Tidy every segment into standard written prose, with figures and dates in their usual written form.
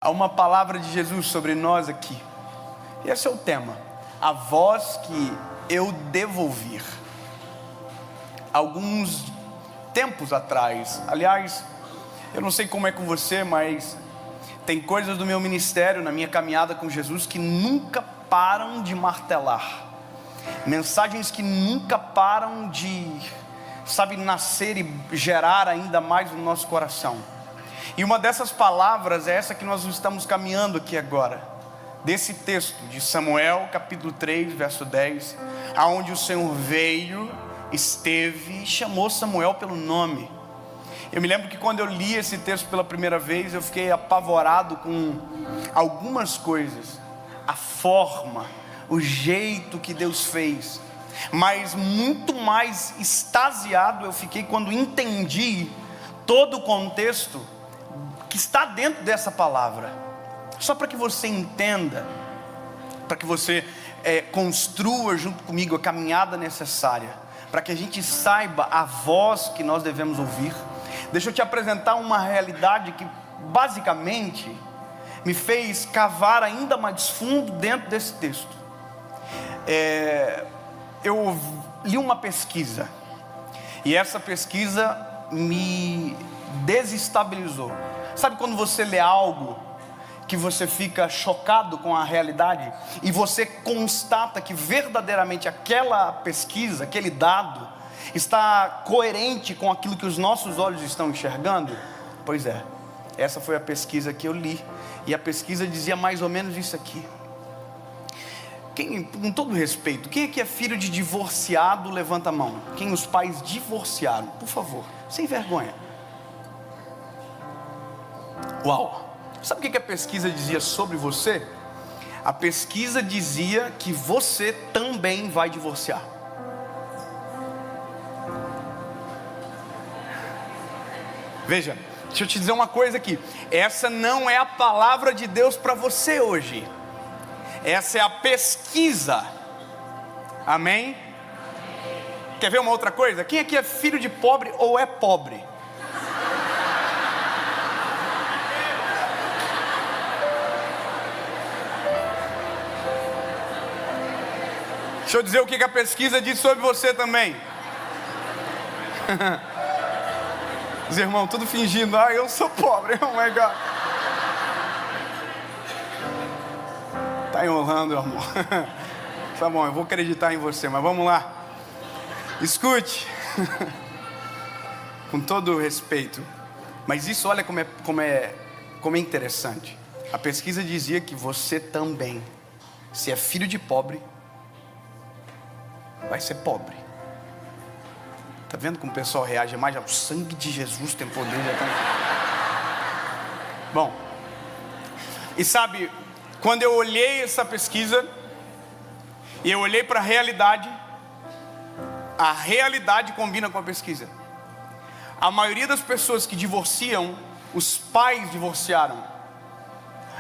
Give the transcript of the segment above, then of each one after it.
Há uma palavra de Jesus sobre nós aqui. Esse é o tema. A voz que eu devo ouvir. Alguns tempos atrás, aliás, eu não sei como é com você, mas tem coisas do meu ministério, na minha caminhada com Jesus, que nunca param de martelar. Mensagens que nunca param de, nascer e gerar ainda mais no nosso coração. E uma dessas palavras é essa que nós estamos caminhando aqui agora. Desse texto de Samuel, capítulo 3, verso 10, aonde o Senhor veio, esteve e chamou Samuel pelo nome. Eu me lembro que quando eu li esse texto pela primeira vez, eu fiquei apavorado com algumas coisas. A forma, o jeito que Deus fez. Mas muito mais extasiado eu fiquei quando entendi todo o contexto que está dentro dessa palavra. Só para que você entenda, para que você construa junto comigo a caminhada necessária, para que a gente saiba a voz que nós devemos ouvir. Deixa eu te apresentar uma realidade que basicamente me fez cavar ainda mais fundo dentro desse texto. Eu li uma pesquisa, e essa pesquisa me desestabilizou. Sabe quando você lê algo que você fica chocado com a realidade e você constata que verdadeiramente aquela pesquisa, aquele dado está coerente com aquilo que os nossos olhos estão enxergando? Pois é, essa foi a pesquisa que eu li, e a pesquisa dizia mais ou menos isso aqui. Com todo respeito, quem aqui é filho de divorciado, levanta a mão. Quem os pais divorciaram, por favor, sem vergonha. Uau! Sabe o que a pesquisa dizia sobre você? A pesquisa dizia que você também vai divorciar. Veja, deixa eu te dizer uma coisa aqui. Essa não é a palavra de Deus para você hoje. Essa é a pesquisa. Amém? Quer ver uma outra coisa? Quem aqui é filho de pobre ou é pobre? Deixa eu dizer o que a pesquisa diz sobre você também. Os irmãos tudo fingindo, eu sou pobre, oh my God. Tá enrolando, amor. Tá bom, eu vou acreditar em você, mas vamos lá. Escute. Com todo o respeito. Mas isso, olha como é interessante. A pesquisa dizia que você também, se é filho de pobre, vai ser pobre. Tá vendo como o pessoal reage mais? O sangue de Jesus tem poder. Bom, e sabe, quando eu olhei essa pesquisa e eu olhei para a realidade combina com a pesquisa. A maioria das pessoas que divorciam, os pais divorciaram.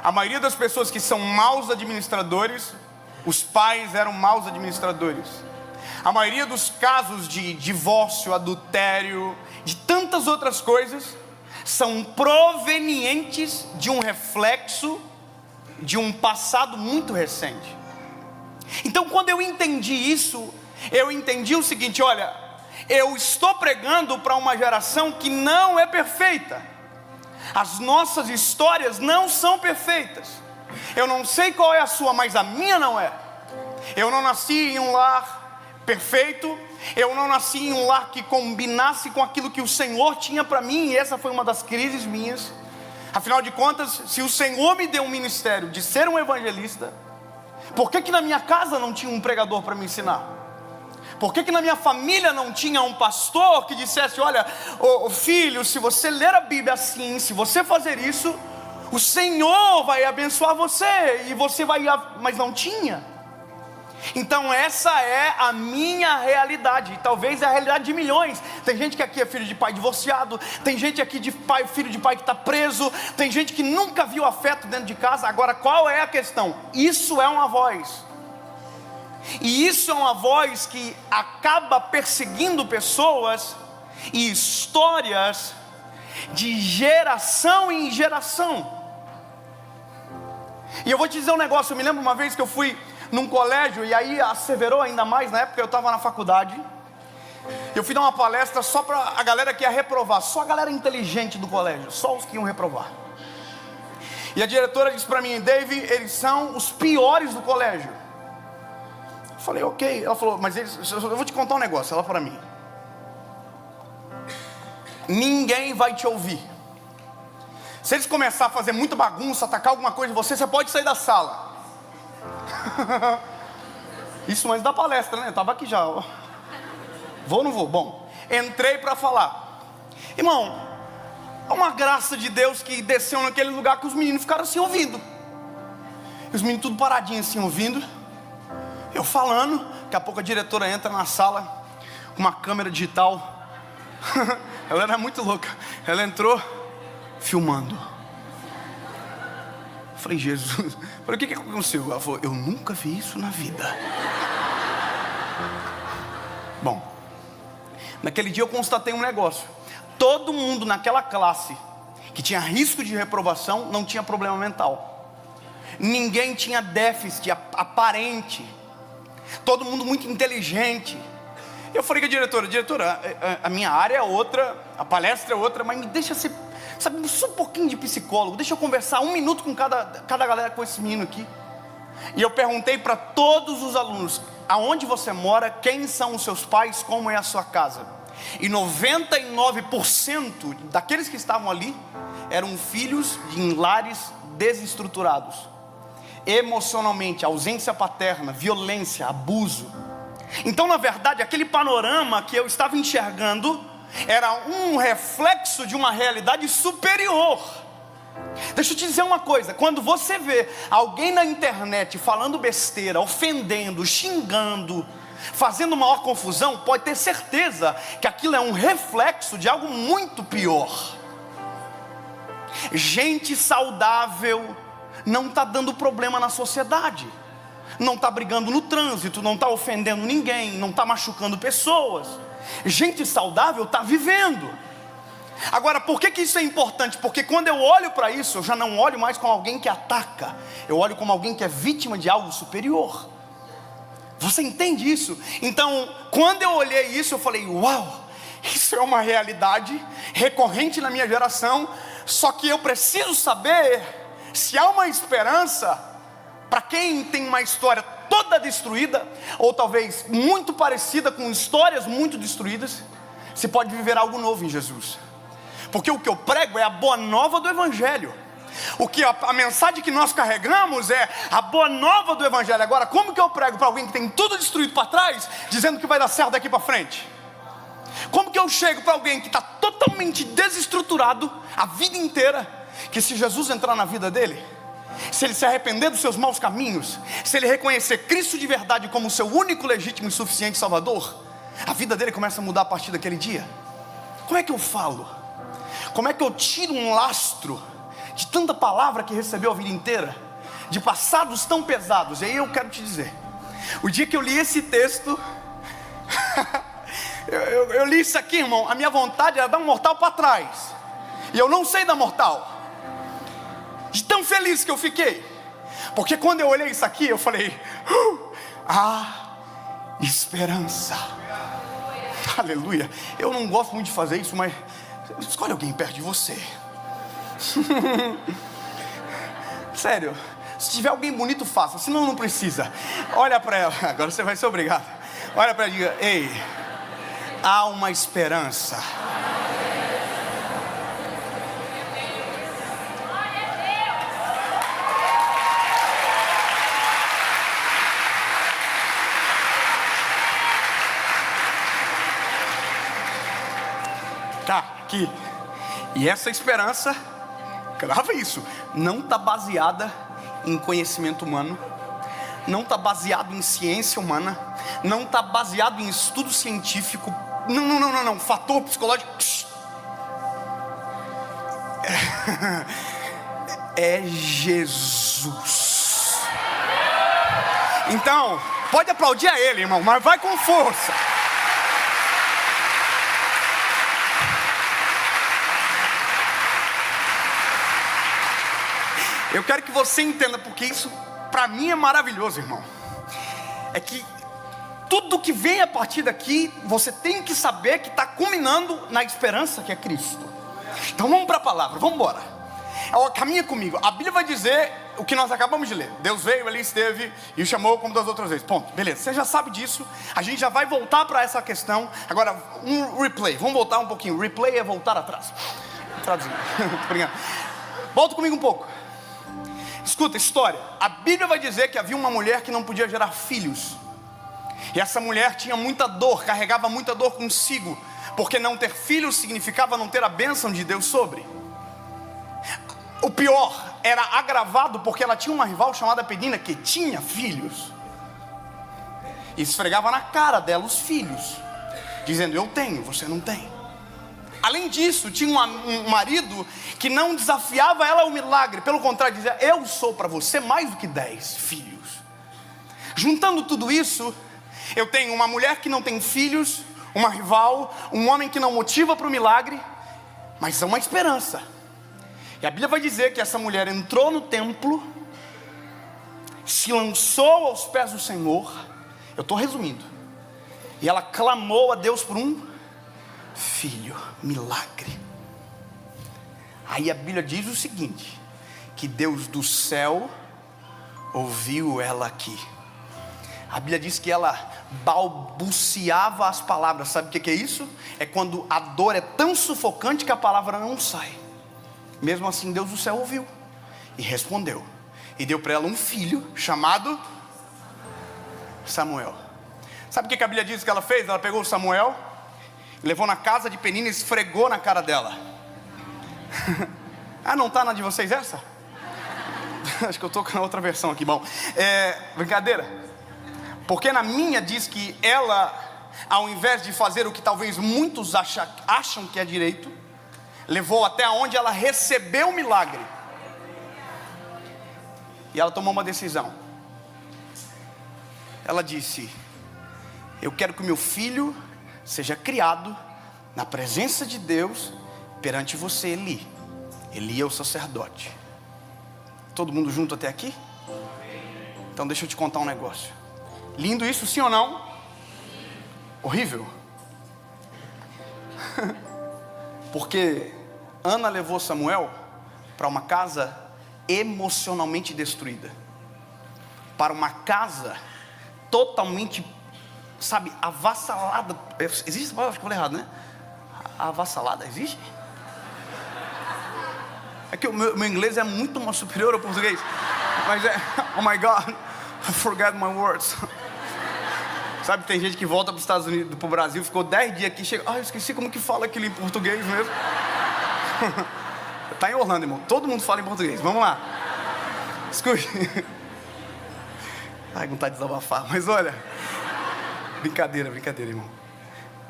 A maioria das pessoas que são maus administradores, os pais eram maus administradores. A maioria dos casos de divórcio, adultério, de tantas outras coisas, são provenientes de um reflexo de um passado muito recente. Então, quando eu entendi isso, eu entendi o seguinte: olha, eu estou pregando para uma geração que não é perfeita. As nossas histórias não são perfeitas. Eu não sei qual é a sua, mas a minha não é. Eu não nasci em um lar perfeito, eu não nasci em um lar que combinasse com aquilo que o Senhor tinha para mim, e essa foi uma das crises minhas. Afinal de contas, se o Senhor me deu um ministério de ser um evangelista, por que na minha casa não tinha um pregador para me ensinar? Por que na minha família não tinha um pastor que dissesse: olha, filho, se você ler a Bíblia assim, se você fazer isso, o Senhor vai abençoar você, e você vai... Mas não tinha. Então essa é a minha realidade, e talvez é a realidade de milhões. Tem gente que aqui é filho de pai divorciado, tem gente aqui filho de pai que está preso, tem gente que nunca viu afeto dentro de casa. Agora, qual é a questão? Isso é uma voz, e isso é uma voz que acaba perseguindo pessoas e histórias de geração em geração. E eu vou te dizer um negócio, eu me lembro uma vez que eu fui num colégio, e aí asseverou ainda mais, na época eu estava na faculdade, eu fui dar uma palestra só para a galera que ia reprovar, só a galera inteligente do colégio, só os que iam reprovar. E a diretora disse para mim: Dave, eles são os piores do colégio. Eu falei, ok. Ela falou, mas eu vou te contar um negócio. Ela falou para mim: ninguém vai te ouvir. Se eles começarem a fazer muita bagunça, atacar alguma coisa em você, você pode sair da sala. Isso antes da palestra, né? Eu estava aqui já. Vou ou não vou? Bom, entrei para falar. Irmão, é uma graça de Deus que desceu naquele lugar que os meninos ficaram assim ouvindo. E os meninos tudo paradinhos assim ouvindo. Eu falando, daqui a pouco a diretora entra na sala com uma câmera digital. Ela era muito louca. Ela entrou filmando. Eu falei, Jesus. Eu falei, o que aconteceu? Ela falou, eu nunca vi isso na vida. Bom, naquele dia eu constatei um negócio. Todo mundo naquela classe que tinha risco de reprovação não tinha problema mental. Ninguém tinha déficit aparente. Todo mundo muito inteligente. Eu falei com a diretora, a minha área é outra, a palestra é outra, mas me deixa ser, sabe, só um pouquinho de psicólogo. Deixa eu conversar 1 minuto com cada galera, com esse menino aqui. E eu perguntei para todos os alunos: aonde você mora, quem são os seus pais, como é a sua casa? E 99% daqueles que estavam ali eram filhos de lares desestruturados, emocionalmente, ausência paterna, violência, abuso. Então, na verdade, aquele panorama que eu estava enxergando era um reflexo de uma realidade superior. Deixa eu te dizer uma coisa: quando você vê alguém na internet falando besteira, ofendendo, xingando, fazendo maior confusão, pode ter certeza que aquilo é um reflexo de algo muito pior. Gente saudável não está dando problema na sociedade, não está brigando no trânsito, não está ofendendo ninguém, não está machucando pessoas. Gente saudável está vivendo. Agora, por que isso é importante? Porque quando eu olho para isso, eu já não olho mais como alguém que ataca, eu olho como alguém que é vítima de algo superior. Você entende isso? Então, quando eu olhei isso, eu falei, uau, isso é uma realidade recorrente na minha geração. Só que eu preciso saber se há uma esperança para quem tem uma história toda destruída, ou talvez muito parecida com histórias muito destruídas, se pode viver algo novo em Jesus. Porque o que eu prego é a boa nova do Evangelho. O que a mensagem que nós carregamos é a boa nova do Evangelho. Agora, como que eu prego para alguém que tem tudo destruído para trás, dizendo que vai dar certo daqui para frente? Como que eu chego para alguém que está totalmente desestruturado a vida inteira, que se Jesus entrar na vida dele, se ele se arrepender dos seus maus caminhos, se ele reconhecer Cristo de verdade como o seu único, legítimo e suficiente Salvador, a vida dele começa a mudar a partir daquele dia? Como é que eu falo? Como é que eu tiro um lastro de tanta palavra que recebeu a vida inteira, de passados tão pesados? E aí eu quero te dizer, o dia que eu li esse texto, eu li isso aqui, irmão, a minha vontade era dar um mortal para trás, e eu não sei dar mortal, de tão feliz que eu fiquei. Porque quando eu olhei isso aqui, eu falei, há esperança. Aleluia. Eu não gosto muito de fazer isso, mas escolhe alguém perto de você. Sério, se tiver alguém bonito, faça, senão não precisa. Olha para ela, agora você vai ser obrigado. Olha para ela e diga, ei, há uma esperança. Tá, aqui. E essa esperança, grava isso, não está baseada em conhecimento humano, não está baseado em ciência humana, não está baseado em estudo científico, não, fator psicológico. É Jesus. Então, pode aplaudir a ele, irmão, mas vai com força. Eu quero que você entenda, porque isso para mim é maravilhoso, irmão. É que tudo que vem a partir daqui, você tem que saber que está culminando na esperança que é Cristo. Então vamos para a palavra, vamos embora. Caminha comigo. A Bíblia vai dizer o que nós acabamos de ler. Deus veio ali, esteve e o chamou como das outras vezes. Ponto, beleza, você já sabe disso. A gente já vai voltar para essa questão. Agora, um replay, vamos voltar um pouquinho. Replay é voltar atrás. Traduzindo. Obrigado. Volta comigo um pouco. Escuta, história. A Bíblia vai dizer que havia uma mulher que não podia gerar filhos. E essa mulher tinha muita dor, carregava muita dor consigo, porque não ter filhos significava não ter a bênção de Deus sobre. O pior, era agravado porque ela tinha uma rival chamada Penina que tinha filhos. E esfregava na cara dela os filhos, dizendo: eu tenho, você não tem. Além disso, tinha um marido que não desafiava ela ao milagre, pelo contrário, dizia: eu sou para você mais do que 10 filhos. Juntando tudo isso, eu tenho uma mulher que não tem filhos, uma rival, um homem que não motiva para o milagre, mas é uma esperança. E a Bíblia vai dizer que essa mulher entrou no templo, se lançou aos pés do Senhor. Eu estou resumindo. E ela clamou a Deus por um filho, milagre. Aí a Bíblia diz o seguinte: que Deus do céu ouviu ela aqui. A Bíblia diz que ela balbuciava as palavras. Sabe o que é isso? É quando a dor é tão sufocante que a palavra não sai. Mesmo assim, Deus do céu ouviu e respondeu, e deu para ela um filho chamado Samuel. Sabe o que a Bíblia diz que ela fez? Ela pegou o Samuel, levou na casa de Penina e esfregou na cara dela. Ah, não está na de vocês essa? Acho que eu estou com a outra versão aqui. Bom, brincadeira. Porque na minha diz que ela, ao invés de fazer o que talvez muitos acham que é direito, levou até onde ela recebeu o milagre. E ela tomou uma decisão. Ela disse: eu quero que o meu filho seja criado na presença de Deus perante você, Eli. Eli é o sacerdote. Todo mundo junto até aqui? Então deixa eu te contar um negócio. Lindo isso, sim ou não? Horrível. Porque Ana levou Samuel para uma casa emocionalmente destruída, para uma casa totalmente, sabe, avassalada. Existe essa palavra? Acho que eu falei errado, né? Avassalada, existe? É que o meu inglês é muito mais superior ao português. Mas oh my God, I forgot my words. Sabe, tem gente que volta para os Estados Unidos, para o Brasil, ficou 10 dias aqui, chega: eu esqueci como que fala aquilo em português mesmo. Está em Orlando, irmão, todo mundo fala em português. Vamos lá. Escute. Ai, vontade de desabafar, mas olha, brincadeira, irmão.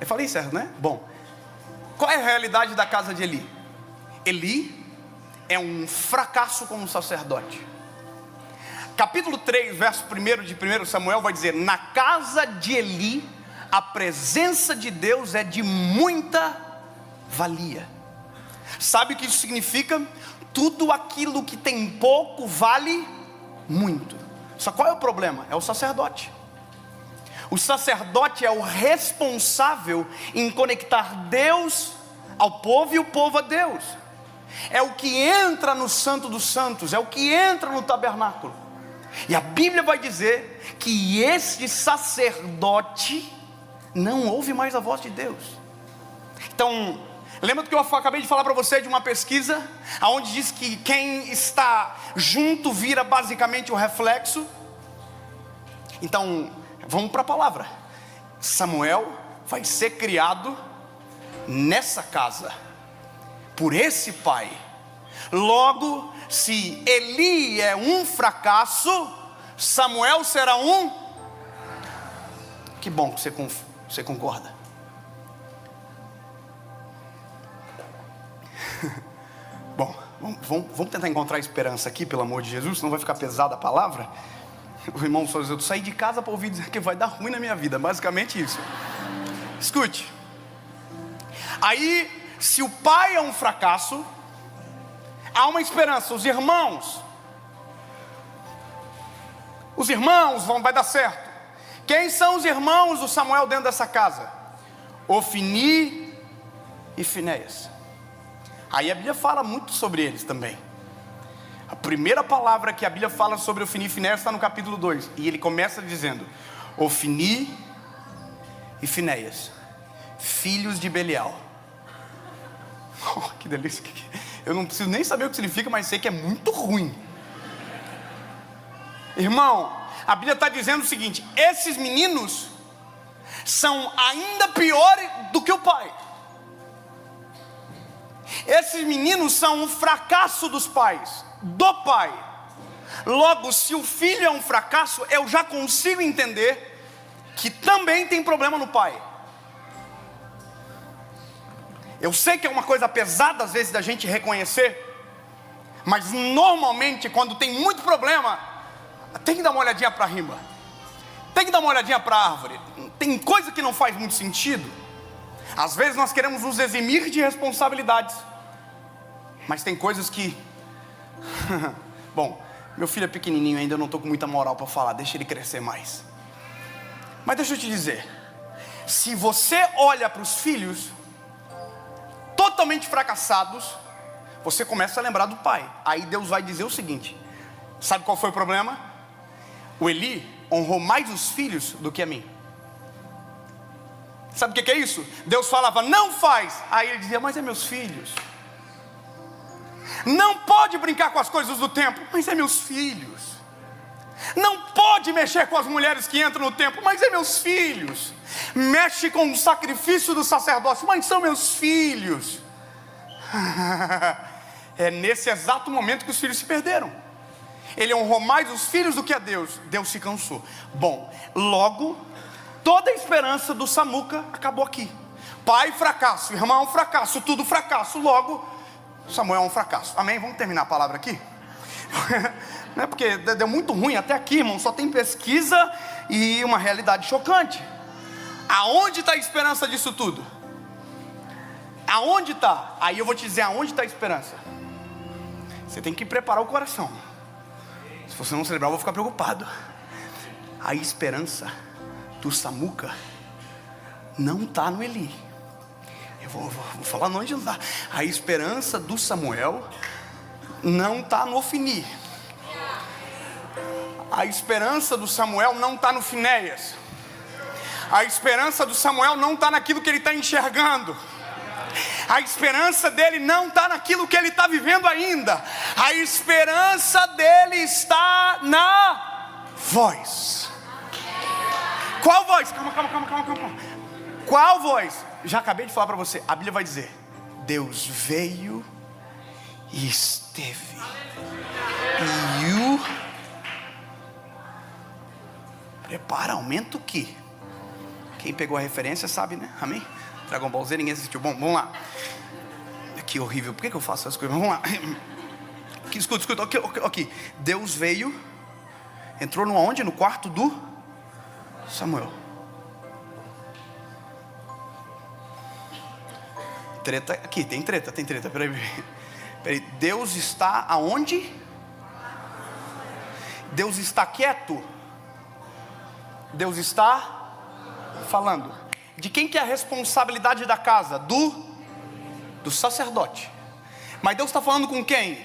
Eu falei certo, né? Bom, qual é a realidade da casa de Eli? Eli é um fracasso como sacerdote. Capítulo 3, verso 1 de 1 Samuel vai dizer: na casa de Eli, a presença de Deus é de muita valia. Sabe o que isso significa? Tudo aquilo que tem pouco vale muito. Só qual é o problema? É o sacerdote. O sacerdote é o responsável em conectar Deus ao povo e o povo a Deus. É o que entra no Santo dos Santos, é o que entra no tabernáculo. E a Bíblia vai dizer que esse sacerdote não ouve mais a voz de Deus. Então, lembra do que eu acabei de falar para você de uma pesquisa, onde diz que quem está junto vira basicamente o reflexo? Então, vamos para a palavra. Samuel vai ser criado nessa casa, por esse pai. Logo, se Eli é um fracasso, Samuel será um... Que bom que você concorda. Bom, vamos tentar encontrar esperança aqui, pelo amor de Jesus, senão vai ficar pesada a palavra. O irmão só diz: eu saí de casa para ouvir dizer que vai dar ruim na minha vida. Basicamente isso. Escute. Aí, se o pai é um fracasso, há uma esperança. Os irmãos Os irmãos vai dar certo. Quem são os irmãos do Samuel dentro dessa casa? Ofni e Finéias. Aí a Bíblia fala muito sobre eles também. A primeira palavra que a Bíblia fala sobre Ofni e Finéias está no capítulo 2. E ele começa dizendo: Ofni e Finéias, filhos de Belial. Oh, que delícia. Eu não preciso nem saber o que significa, mas sei que é muito ruim. Irmão, a Bíblia está dizendo o seguinte: esses meninos são ainda piores do que o pai. Esses meninos são um fracasso dos pais, do pai. Logo, se o filho é um fracasso, eu já consigo entender que também tem problema no pai. Eu sei que é uma coisa pesada às vezes da gente reconhecer, mas normalmente quando tem muito problema, tem que dar uma olhadinha para a rima, tem que dar uma olhadinha para a árvore. Tem coisa que não faz muito sentido. Às vezes nós queremos nos eximir de responsabilidades, mas tem coisas que bom, meu filho é pequenininho ainda, eu não estou com muita moral para falar, deixa ele crescer mais. Mas deixa eu te dizer, se você olha para os filhos totalmente fracassados, você começa a lembrar do pai. Aí Deus vai dizer o seguinte: sabe qual foi o problema? O Eli honrou mais os filhos do que a mim. Sabe o que é isso? Deus falava, não faz. Aí ele dizia, mas é meus filhos. Não pode brincar com as coisas do templo, mas é meus filhos. Não pode mexer com as mulheres que entram no templo, mas é meus filhos. Mexe com o sacrifício do sacerdócio, mas são meus filhos. É nesse exato momento que os filhos se perderam. Ele honrou mais os filhos do que a Deus. Deus se cansou. Bom, logo, toda a esperança do Samuca acabou aqui. Pai fracasso, irmão fracasso, tudo fracasso. Logo, Samuel é um fracasso. Amém? Vamos terminar a palavra aqui? Não é porque deu muito ruim até aqui, irmão. Só tem pesquisa e uma realidade chocante. Aonde está a esperança disso tudo? Aonde está? Aí eu vou te dizer aonde está a esperança. Você tem que preparar o coração. Se você não celebrar, eu vou ficar preocupado. A esperança do Samuca não está no Eli. Eu vou falar onde não está. A esperança do Samuel não está no Ofni. A esperança do Samuel não está no Finéias. A esperança do Samuel não está naquilo que ele está enxergando. A esperança dele não está naquilo que ele está vivendo ainda. A esperança dele está na voz. Qual voz? Calma. Qual voz? Já acabei de falar para você. A Bíblia vai dizer: Deus veio e esteve. E o prepara, aumenta o que? Quem pegou a referência sabe, né? Amém? Dragon Ball Z, ninguém assistiu. Bom, vamos lá. Que horrível, por que eu faço essas coisas? Vamos lá. Escuta, aqui. Deus veio, entrou no aonde? No quarto do Samuel. Treta, aqui, tem treta. Peraí. Deus está aonde? Deus está quieto? Deus está falando. De quem que é a responsabilidade da casa? Do sacerdote. Mas Deus está falando com quem?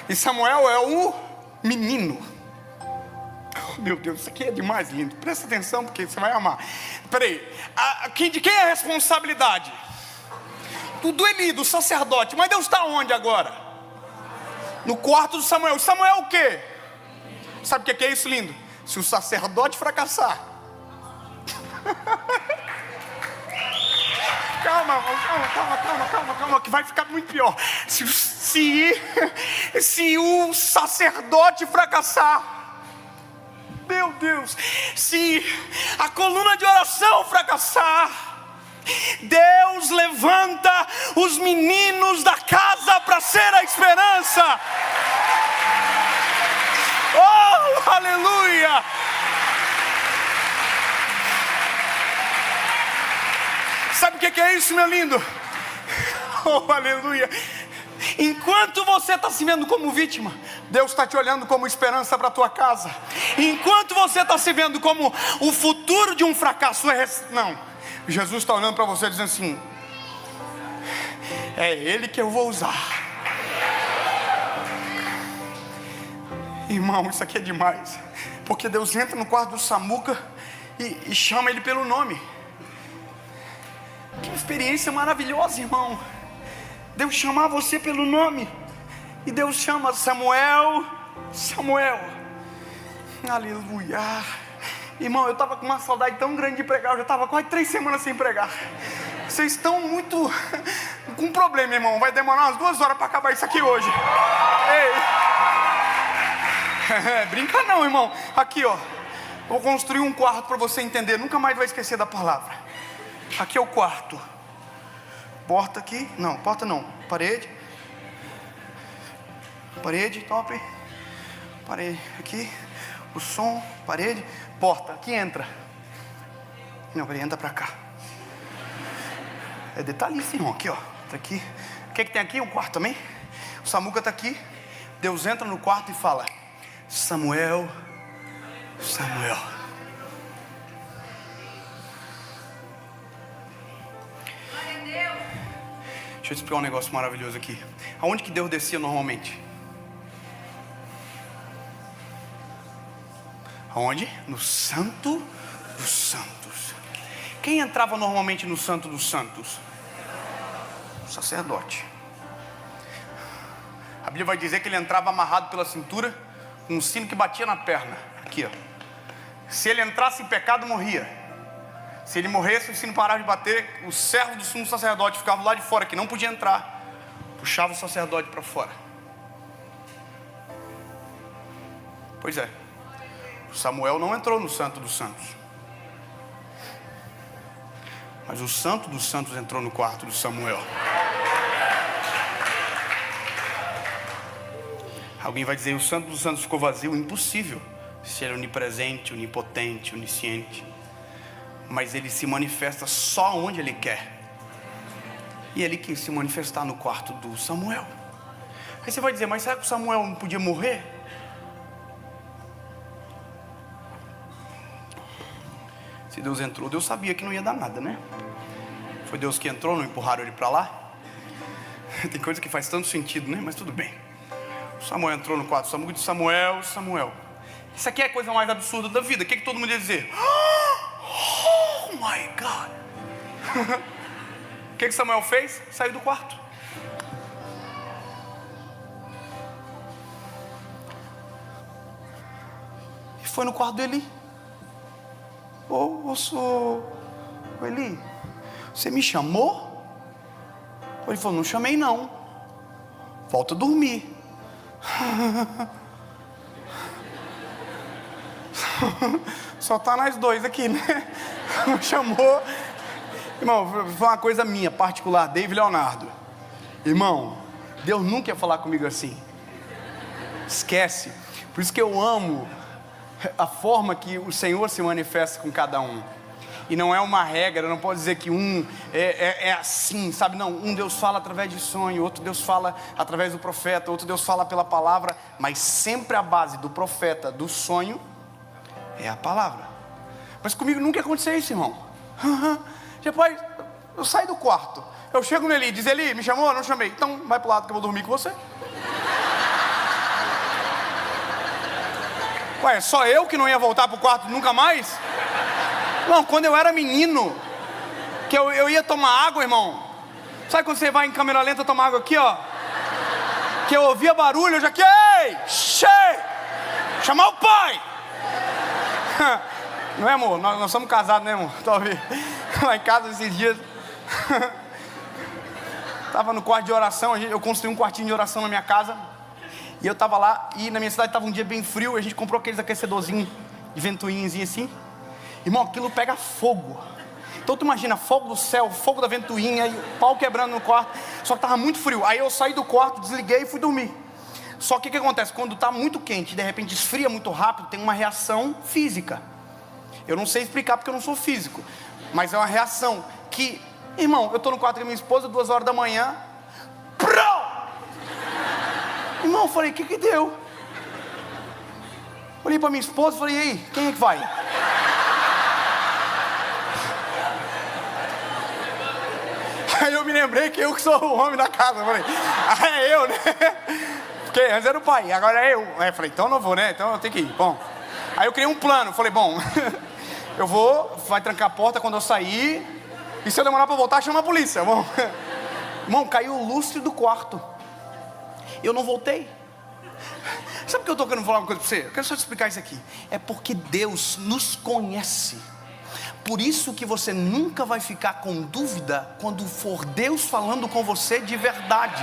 E Samuel é o menino. Oh, meu Deus, isso aqui é demais, lindo. Presta atenção porque você vai amar. Peraí, de quem é a responsabilidade? Do Eli, do sacerdote. Mas Deus está onde agora? No quarto do Samuel. Samuel o quê? Sabe o que é isso, lindo? Se o sacerdote fracassar. Calma, que vai ficar muito pior. Se o sacerdote fracassar, meu Deus, se a coluna de oração fracassar, Deus levanta os meninos da casa para ser a esperança. Oh, aleluia! Sabe o que é isso, meu lindo? Oh, aleluia! Enquanto você está se vendo como vítima, Deus está te olhando como esperança para a tua casa. Enquanto você está se vendo como o futuro de um fracasso, não, Jesus está olhando para você dizendo assim: é Ele que eu vou usar. Irmão, isso aqui é demais. Porque Deus entra no quarto do Samuca e chama ele pelo nome. Que experiência maravilhosa, irmão. Deus chamar você pelo nome. E Deus chama Samuel, Samuel. Aleluia. Irmão, eu estava com uma saudade tão grande de pregar. Eu já estava quase 3 semanas sem pregar. Vocês estão muito com um problema, irmão. Vai demorar umas 2 horas para acabar isso aqui hoje. Ei. Brinca não, irmão. Aqui, ó. Vou construir um quarto para você entender. Nunca mais vai esquecer da palavra. Aqui é o quarto. Porta aqui. Não, porta não. Parede. Parede, top. Parede aqui. O som, parede. Porta. Aqui entra. Não, peraí, entra pra cá. É detalhista, irmão. Aqui, ó. Entra aqui. O que tem aqui? Um quarto também. O Samuca tá aqui. Deus entra no quarto e fala: Samuel, Samuel. Deixa eu te explicar um negócio maravilhoso aqui. Aonde que Deus descia normalmente? Aonde? No Santo dos Santos. Quem entrava normalmente no Santo dos Santos? O sacerdote. A Bíblia vai dizer que ele entrava amarrado pela cintura, com um sino que batia na perna. Aqui, ó. Se ele entrasse em pecado, morria. Se ele morresse, o sino parava de bater. O servo do sumo sacerdote ficava lá de fora, que não podia entrar. Puxava o sacerdote para fora. Pois é. Samuel não entrou no Santo dos Santos. Mas o Santo dos Santos entrou no quarto do Samuel. Alguém vai dizer: o Santo dos Santos ficou vazio. Impossível. Se ele é onipresente, onipotente, onisciente. Mas ele se manifesta só onde ele quer. E ele quis se manifestar no quarto do Samuel. Aí você vai dizer: mas será que o Samuel não podia morrer? Se Deus entrou, Deus sabia que não ia dar nada, né? Foi Deus que entrou, não empurraram ele para lá. Tem coisa que faz tanto sentido, né? Mas tudo bem. O Samuel entrou no quarto. Samuel disse: Samuel, Samuel. Isso aqui é a coisa mais absurda da vida. O que todo mundo ia dizer? Oh my God. O que Samuel fez? Saiu do quarto. E foi no quarto do Eli. Eli, você me chamou? Ele falou: não chamei não. Volta a dormir. Só tá nós dois aqui, né? Não chamou. Irmão, foi uma coisa minha, particular, David Leonardo. Irmão, Deus nunca ia falar comigo assim. Esquece. Por isso que eu amo a forma que o Senhor se manifesta com cada um. E não é uma regra, não pode dizer que um é assim, sabe? Não, um Deus fala através de sonho, outro Deus fala através do profeta, outro Deus fala pela palavra. Mas sempre a base do profeta, do sonho, é a palavra. Mas comigo nunca aconteceu isso, irmão. Depois eu saio do quarto, eu chego no Eli e diz: Eli, me chamou? Não chamei. Então vai pro lado que eu vou dormir com você. Ué, só eu que não ia voltar pro quarto nunca mais? Não, quando eu era menino, que eu ia tomar água, irmão. Sabe quando você vai em câmera lenta tomar água aqui, ó? Que eu ouvia barulho, eu já que... Ei! Cheio! Chamar o pai! Não é, amor? Nós somos casados, né, amor? Talvez. Lá em casa esses dias. Tava no quarto de oração. Eu construí um quartinho de oração na minha casa. E eu tava lá. E na minha cidade tava um dia bem frio. A gente comprou aqueles aquecedorzinhos de ventoinhas assim. Irmão, aquilo pega fogo. Então tu imagina, fogo do céu, fogo da ventoinha, e o pau quebrando no quarto. Só que tava muito frio. Aí eu saí do quarto, desliguei e fui dormir. Só que o que acontece? Quando tá muito quente, de repente esfria muito rápido, tem uma reação física. Eu não sei explicar porque eu não sou físico. Mas é uma reação que... Irmão, eu tô no quarto com a minha esposa, 2 horas da manhã. Irmão, eu falei: o que deu? Olhei para minha esposa e falei, e aí, quem é que vai? Aí eu me lembrei que eu que sou o homem da casa. Eu falei, é eu, né? Porque antes era o pai, agora é eu. Aí eu falei, então eu não vou, né? Então eu tenho que ir. Bom, aí eu criei um plano. Falei, bom, eu vou, vai trancar a porta quando eu sair. E se eu demorar para voltar, chama a polícia. Bom, irmão, caiu o lustre do quarto. Eu não voltei. Sabe o que eu estou querendo falar uma coisa para você? Eu quero só te explicar isso aqui. É porque Deus nos conhece. Por isso que você nunca vai ficar com dúvida quando for Deus falando com você de verdade.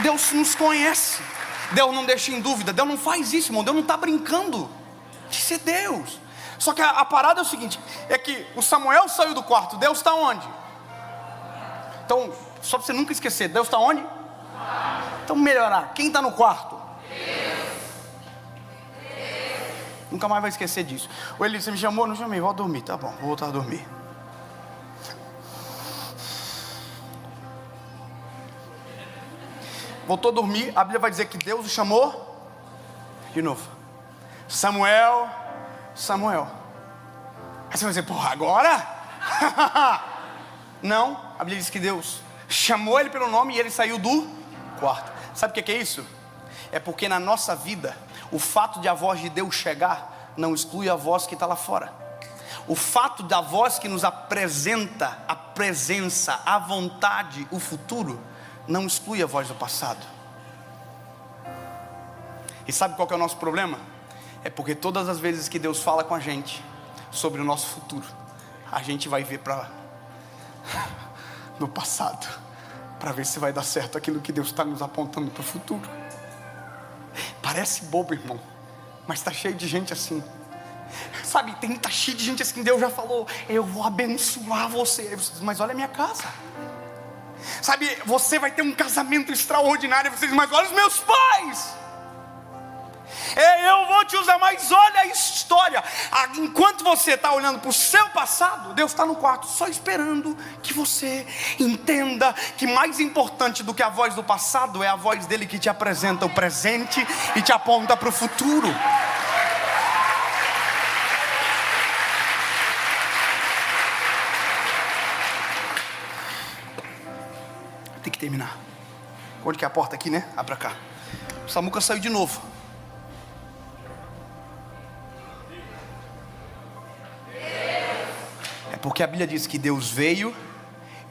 Deus nos conhece. Deus não deixa em dúvida. Deus não faz isso, irmão. Deus não está brincando de ser Deus. Só que a parada é o seguinte, é que o Samuel saiu do quarto. Deus está onde? Então, só para você nunca esquecer, Deus está onde? Então melhorar, quem está no quarto? Nunca mais vai esquecer disso. O Eli, você me chamou? Não chamei, vou dormir. Tá bom, vou voltar a dormir. Voltou a dormir, a Bíblia vai dizer que Deus o chamou de novo. Samuel, Samuel. Aí você vai dizer, porra, agora? Não, a Bíblia diz que Deus chamou ele pelo nome e ele saiu do quarto. Sabe o que é isso? É porque na nossa vida, o fato de a voz de Deus chegar não exclui a voz que está lá fora. O fato da voz que nos apresenta a presença, a vontade, o futuro, não exclui a voz do passado. E sabe qual que é o nosso problema? É porque todas as vezes que Deus fala com a gente sobre o nosso futuro, a gente vai ver para no passado, para ver se vai dar certo aquilo que Deus está nos apontando para o futuro. Parece bobo, irmão, mas está cheio de gente assim. Sabe, tá cheio de gente assim. Deus já falou, eu vou abençoar você. Mas olha a minha casa. Sabe, você vai ter um casamento extraordinário. Vocês, mas olha os meus pais. Eu vou te usar, mas olha a história. Enquanto você está olhando para o seu passado, Deus está no quarto só esperando que você entenda que mais importante do que a voz do passado é a voz dele que te apresenta o presente e te aponta para o futuro. Tem que terminar. Onde que é a porta aqui, né? Abre pra cá. O Samuca saiu de novo. É porque a Bíblia diz que Deus veio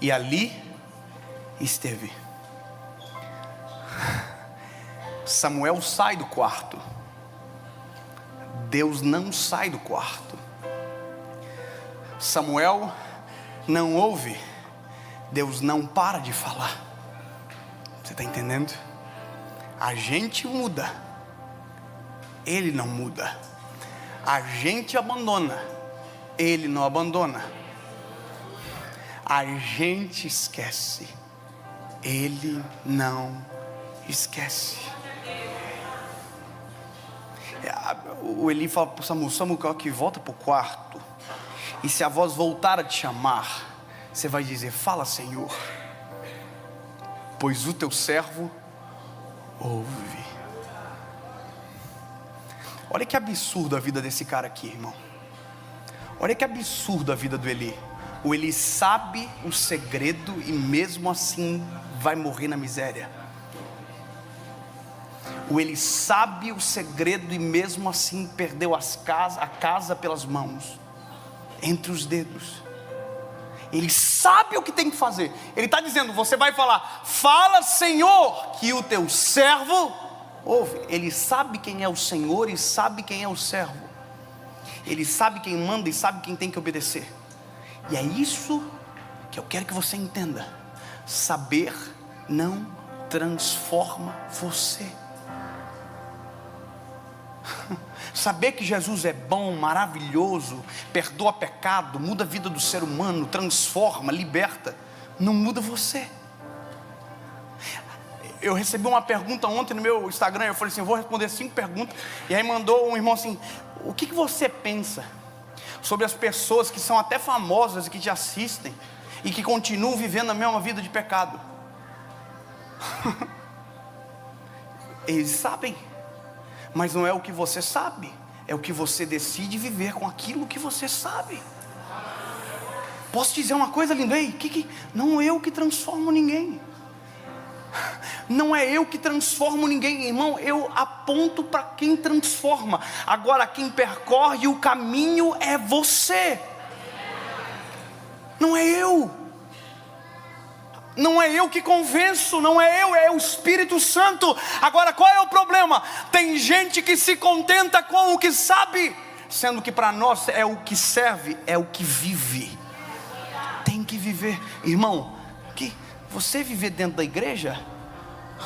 e ali esteve. Samuel sai do quarto. Deus não sai do quarto. Samuel não ouve. Deus não para de falar. Você está entendendo? A gente muda, Ele não muda. A gente abandona, Ele não abandona. A gente esquece, Ele não esquece. O Eli fala para o Samuel: Samuel, que volta para o quarto, e se a voz voltar a te chamar, você vai dizer: fala, Senhor, pois o teu servo ouve. Olha que absurdo a vida desse cara aqui, irmão. Olha que absurdo a vida do Eli. O Eli sabe o segredo e mesmo assim vai morrer na miséria. O Eli sabe o segredo e mesmo assim perdeu a casa pelas mãos, entre os dedos. Ele sabe o que tem que fazer. Ele está dizendo: você vai falar, fala, Senhor, que o teu servo ouve. Ele sabe quem é o Senhor e sabe quem é o servo. Ele sabe quem manda e sabe quem tem que obedecer. E é isso que eu quero que você entenda. Saber não transforma você. Saber que Jesus é bom, maravilhoso, perdoa pecado, muda a vida do ser humano, transforma, liberta, não muda você. Eu recebi uma pergunta ontem no meu Instagram. Eu falei assim: eu vou responder 5 perguntas. E aí mandou um irmão assim: o que você pensa sobre as pessoas que são até famosas e que te assistem e que continuam vivendo a mesma vida de pecado? Eles sabem, mas não é o que você sabe, é o que você decide viver com aquilo que você sabe. Posso te dizer uma coisa, Lindei? Não é eu que transformo ninguém. Não é eu que transformo ninguém, irmão. Eu aponto para quem transforma. Agora quem percorre o caminho é você. Não é eu. Não é eu que convenço, não é eu, é o Espírito Santo. Agora qual é o problema? Tem gente que se contenta com o que sabe, sendo que para nós é o que serve, é o que vive. Tem que viver, irmão. Que você viver dentro da igreja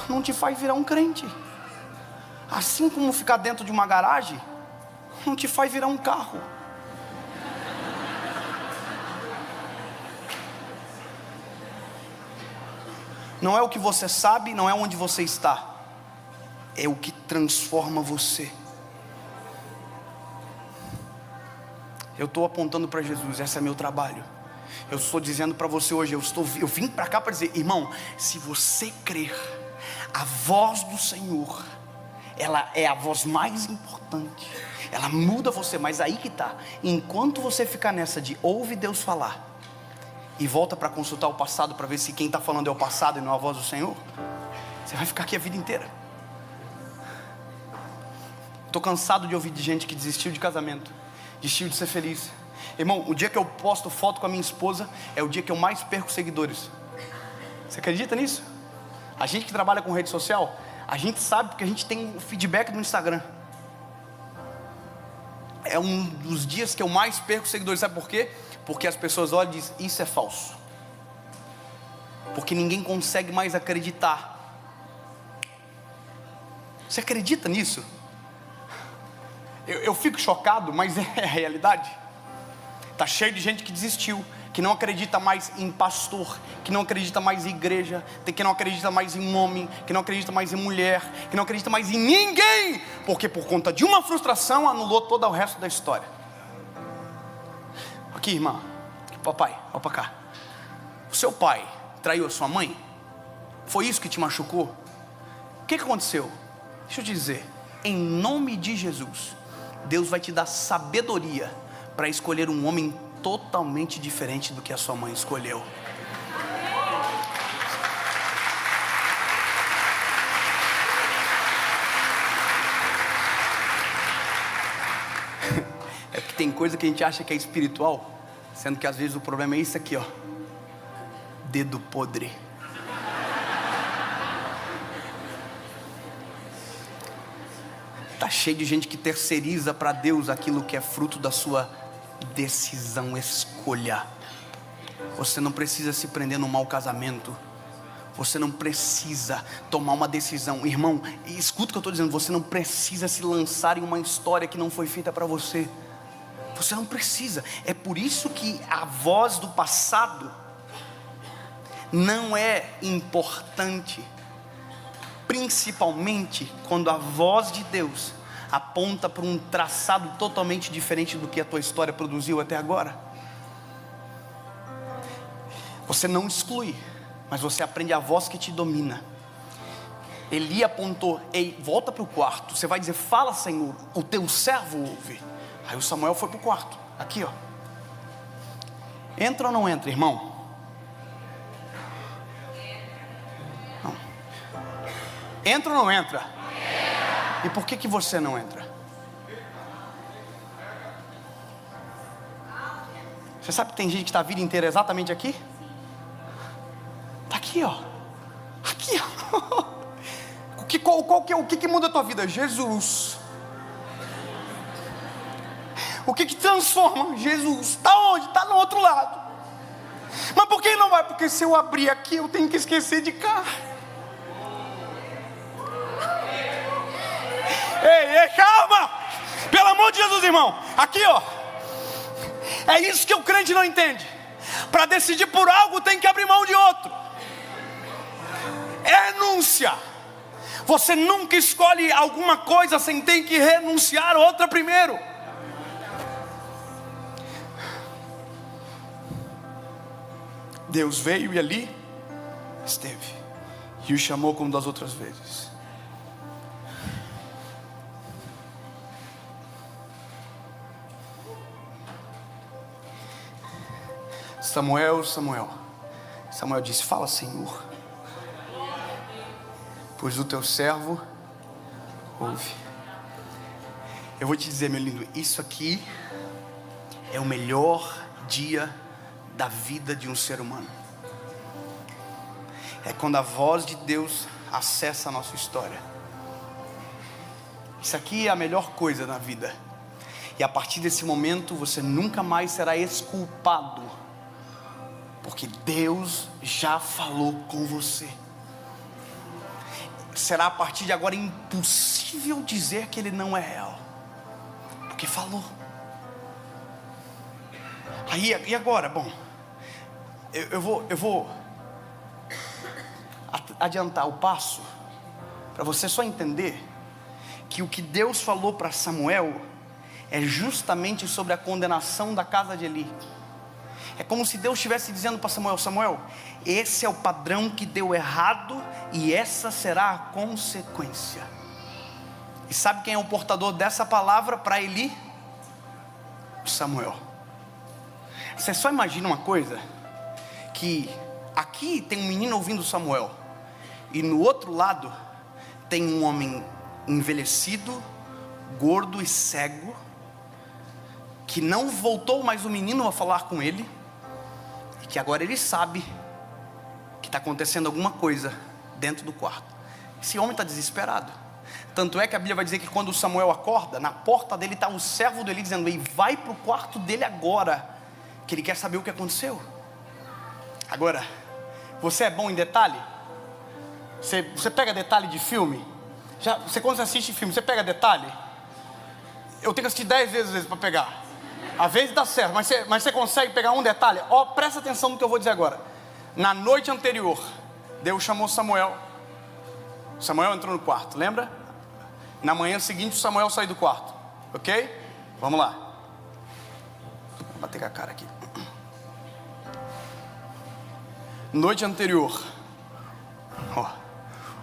não te faz virar um crente. Assim como ficar dentro de uma garagem não te faz virar um carro. Não é o que você sabe, não é onde você está, é o que transforma você. Eu estou apontando para Jesus, esse é meu trabalho. Eu estou dizendo para você hoje, eu vim para cá para dizer, irmão, se você crer, a voz do Senhor, ela é a voz mais importante, ela muda você, mas aí que está, enquanto você ficar nessa de ouve Deus falar, e volta para consultar o passado, para ver se quem está falando é o passado e não a voz do Senhor, você vai ficar aqui a vida inteira. Estou cansado de ouvir de gente que desistiu de casamento, desistiu de ser feliz. Irmão, o dia que eu posto foto com a minha esposa é o dia que eu mais perco seguidores. Você acredita nisso? A gente que trabalha com rede social, a gente sabe porque a gente tem o feedback do Instagram. É um dos dias que eu mais perco seguidores. Sabe por quê? Porque as pessoas olham e dizem, isso é falso. Porque ninguém consegue mais acreditar. Você acredita nisso? Eu fico chocado, mas é a realidade. Está cheio de gente que desistiu, que não acredita mais em pastor, que não acredita mais em igreja, que não acredita mais em homem, que não acredita mais em mulher, que não acredita mais em ninguém, porque por conta de uma frustração anulou todo o resto da história. Aqui, irmã, papai, olha para cá. O seu pai traiu a sua mãe? Foi isso que te machucou? O que aconteceu? Deixa eu te dizer, em nome de Jesus, Deus vai te dar sabedoria para escolher um homem totalmente diferente do que a sua mãe escolheu. É porque tem coisa que a gente acha que é espiritual, sendo que às vezes o problema é isso aqui, ó. Dedo podre. Está cheio de gente que terceiriza para Deus aquilo que é fruto da sua decisão, escolha. Você não precisa se prender num mau casamento. Você não precisa tomar uma decisão. Irmão, escuta o que eu estou dizendo. Você não precisa se lançar em uma história que não foi feita para você. Você não precisa. É por isso que a voz do passado não é importante, principalmente quando a voz de Deus aponta para um traçado totalmente diferente do que a tua história produziu até agora. Você não exclui, mas você aprende a voz que te domina. Eli apontou, ei, volta para o quarto. Você vai dizer, fala Senhor, o teu servo ouve. Aí o Samuel foi para o quarto, aqui ó. Entra ou não entra, irmão? Não. Entra ou não entra? E por que você não entra? Você sabe que tem gente que está a vida inteira exatamente aqui? Está aqui, ó. Aqui, ó. O que muda a tua vida? Jesus. O que transforma? Jesus. Está onde? Está no outro lado. Mas por que não vai? Porque se eu abrir aqui, eu tenho que esquecer de cá. Ei, calma! Pelo amor de Jesus, irmão. Aqui, ó. É isso que o crente não entende. Para decidir por algo, tem que abrir mão de outro. Renúncia. Você nunca escolhe alguma coisa sem ter que renunciar a outra primeiro. Deus veio e ali esteve, e o chamou como das outras vezes. Samuel, Samuel. Samuel disse: fala, Senhor, pois o teu servo ouve. Eu vou te dizer, meu lindo, isso aqui é o melhor dia da vida de um ser humano. É quando a voz de Deus acessa a nossa história. Isso aqui é a melhor coisa na vida. E a partir desse momento você nunca mais será exculpado, porque Deus já falou com você. Será a partir de agora impossível dizer que Ele não é real, porque falou. Aí, e agora? Bom, eu vou adiantar o passo para você só entender que o que Deus falou para Samuel é justamente sobre a condenação da casa de Eli. É como se Deus estivesse dizendo para Samuel: Samuel, esse é o padrão que deu errado e essa será a consequência. E sabe quem é o portador dessa palavra para Eli? Samuel. Você só imagina uma coisa, que aqui tem um menino ouvindo Samuel, e no outro lado tem um homem envelhecido, gordo e cego, que não voltou mais o menino a falar com ele, e que agora ele sabe que está acontecendo alguma coisa dentro do quarto. Esse homem está desesperado. Tanto é que a Bíblia vai dizer que quando Samuel acorda, na porta dele está o servo dele dizendo: ei, vai para o quarto dele agora, que ele quer saber o que aconteceu. Agora, você é bom em detalhe? Você pega detalhe de filme? Quando você assiste filme, você pega detalhe? Eu tenho que assistir 10 vezes para pegar. Às vezes dá certo, mas você consegue pegar um detalhe? Presta atenção no que eu vou dizer agora. Na noite anterior, Deus chamou Samuel. Samuel entrou no quarto, lembra? Na manhã seguinte, Samuel saiu do quarto. Ok? Vamos lá. Vou bater com a cara aqui. Noite anterior,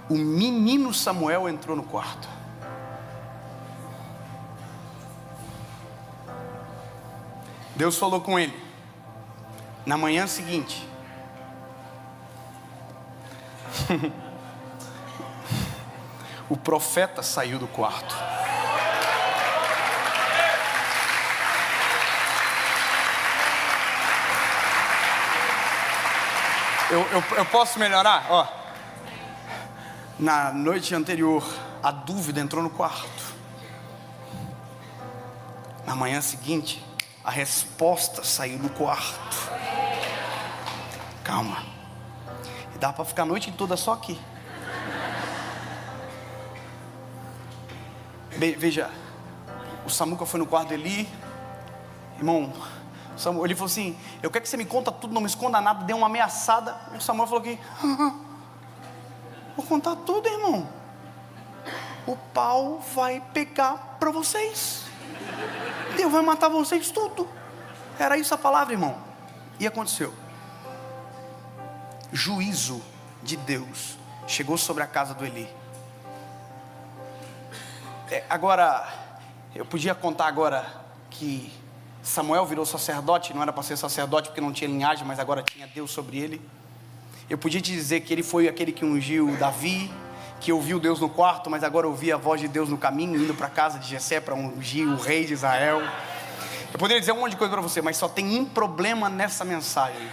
o menino Samuel entrou no quarto. Deus falou com ele. Na manhã seguinte, o profeta saiu do quarto. Eu posso melhorar? Na noite anterior, a dúvida entrou no quarto. Na manhã seguinte, a resposta saiu do quarto. Calma. E dá para ficar a noite toda só aqui. Veja, o Samuca foi no quarto de Eli. Irmão, ele falou assim: eu quero que você me conta tudo, não me esconda nada. Deu uma ameaçada. O Samuel falou que vou contar tudo, irmão. O pau vai pegar para vocês. Deus vai matar vocês tudo. Era isso a palavra, irmão. E aconteceu. Juízo de Deus chegou sobre a casa do Eli. Agora, eu podia contar agora que Samuel virou sacerdote. Não era para ser sacerdote porque não tinha linhagem, mas agora tinha Deus sobre ele. Eu podia te dizer que ele foi aquele que ungiu Davi, que ouviu Deus no quarto, mas agora ouvia a voz de Deus no caminho, indo para a casa de Jessé para ungir o rei de Israel. Eu poderia dizer um monte de coisa para você, mas só tem um problema nessa mensagem,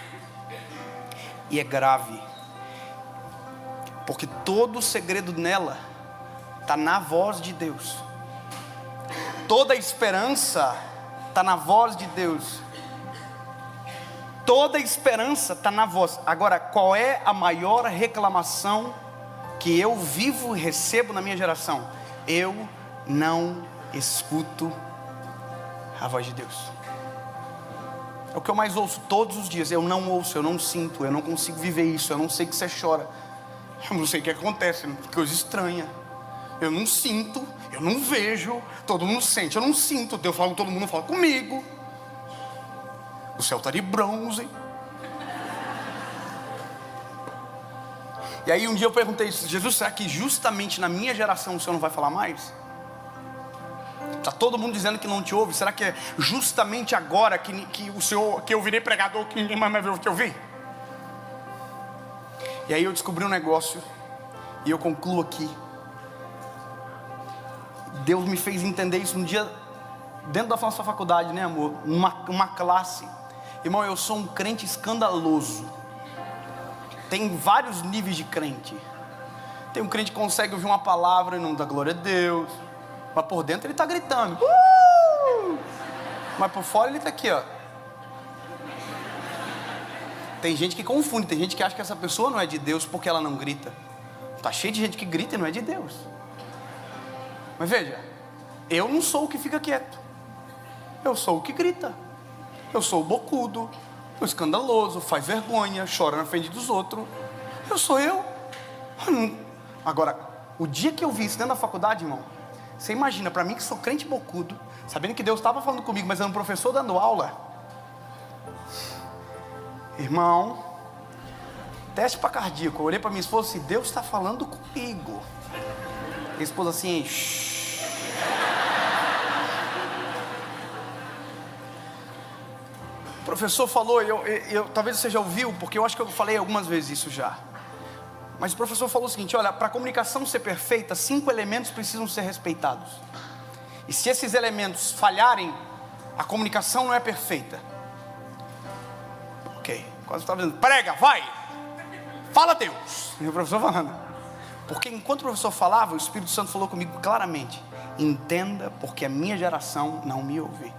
e é grave, porque todo o segredo nela está na voz de Deus. Toda a esperança está na voz de Deus. Toda a esperança está na voz. Agora, qual é a maior reclamação que eu vivo e recebo na minha geração? Eu não escuto a voz de Deus. É o que eu mais ouço todos os dias. Eu não ouço, eu não sinto, eu não consigo viver isso. Eu não sei que você chora. Eu não sei o que acontece, coisa estranha. Eu não sinto, eu não vejo. Todo mundo sente, eu não sinto. Deus fala com todo mundo, fala comigo. O céu está de bronze. E aí um dia eu perguntei: Jesus, será que justamente na minha geração o Senhor não vai falar mais? Está todo mundo dizendo que não te ouve. Será que é justamente agora que o Senhor, que eu virei pregador, que ninguém mais vai te ouvir? E aí eu descobri um negócio, e eu concluo aqui. Deus me fez entender isso um dia, dentro da nossa faculdade, né, amor? Uma classe. Irmão, eu sou um crente escandaloso. Tem vários níveis de crente. Tem um crente que consegue ouvir uma palavra e não dá glória a Deus, mas por dentro ele está gritando. Mas por fora ele está aqui, ó. Tem gente que confunde, tem gente que acha que essa pessoa não é de Deus porque ela não grita. Está cheio de gente que grita e não é de Deus. Mas veja, eu não sou o que fica quieto. Eu sou o que grita. Eu sou o bocudo, o escandaloso, faz vergonha, chora na frente dos outros. Eu sou eu. Agora, o dia que eu vi isso dentro da faculdade, irmão, você imagina, para mim que sou crente bocudo, sabendo que Deus estava falando comigo, mas era um professor dando aula. Irmão, teste para cardíaco. Eu olhei para minha esposa e disse: Deus está falando comigo. Minha esposa assim, shh. O professor falou, talvez você já ouviu, porque eu acho que eu falei algumas vezes isso já. Mas o professor falou o seguinte: olha, para a comunicação ser perfeita, 5 elementos precisam ser respeitados. E se esses elementos falharem, a comunicação não é perfeita. Ok, quase estava dizendo: prega, vai, fala Deus. E o professor falando. Porque enquanto o professor falava, o Espírito Santo falou comigo claramente: entenda, porque a minha geração não me ouve,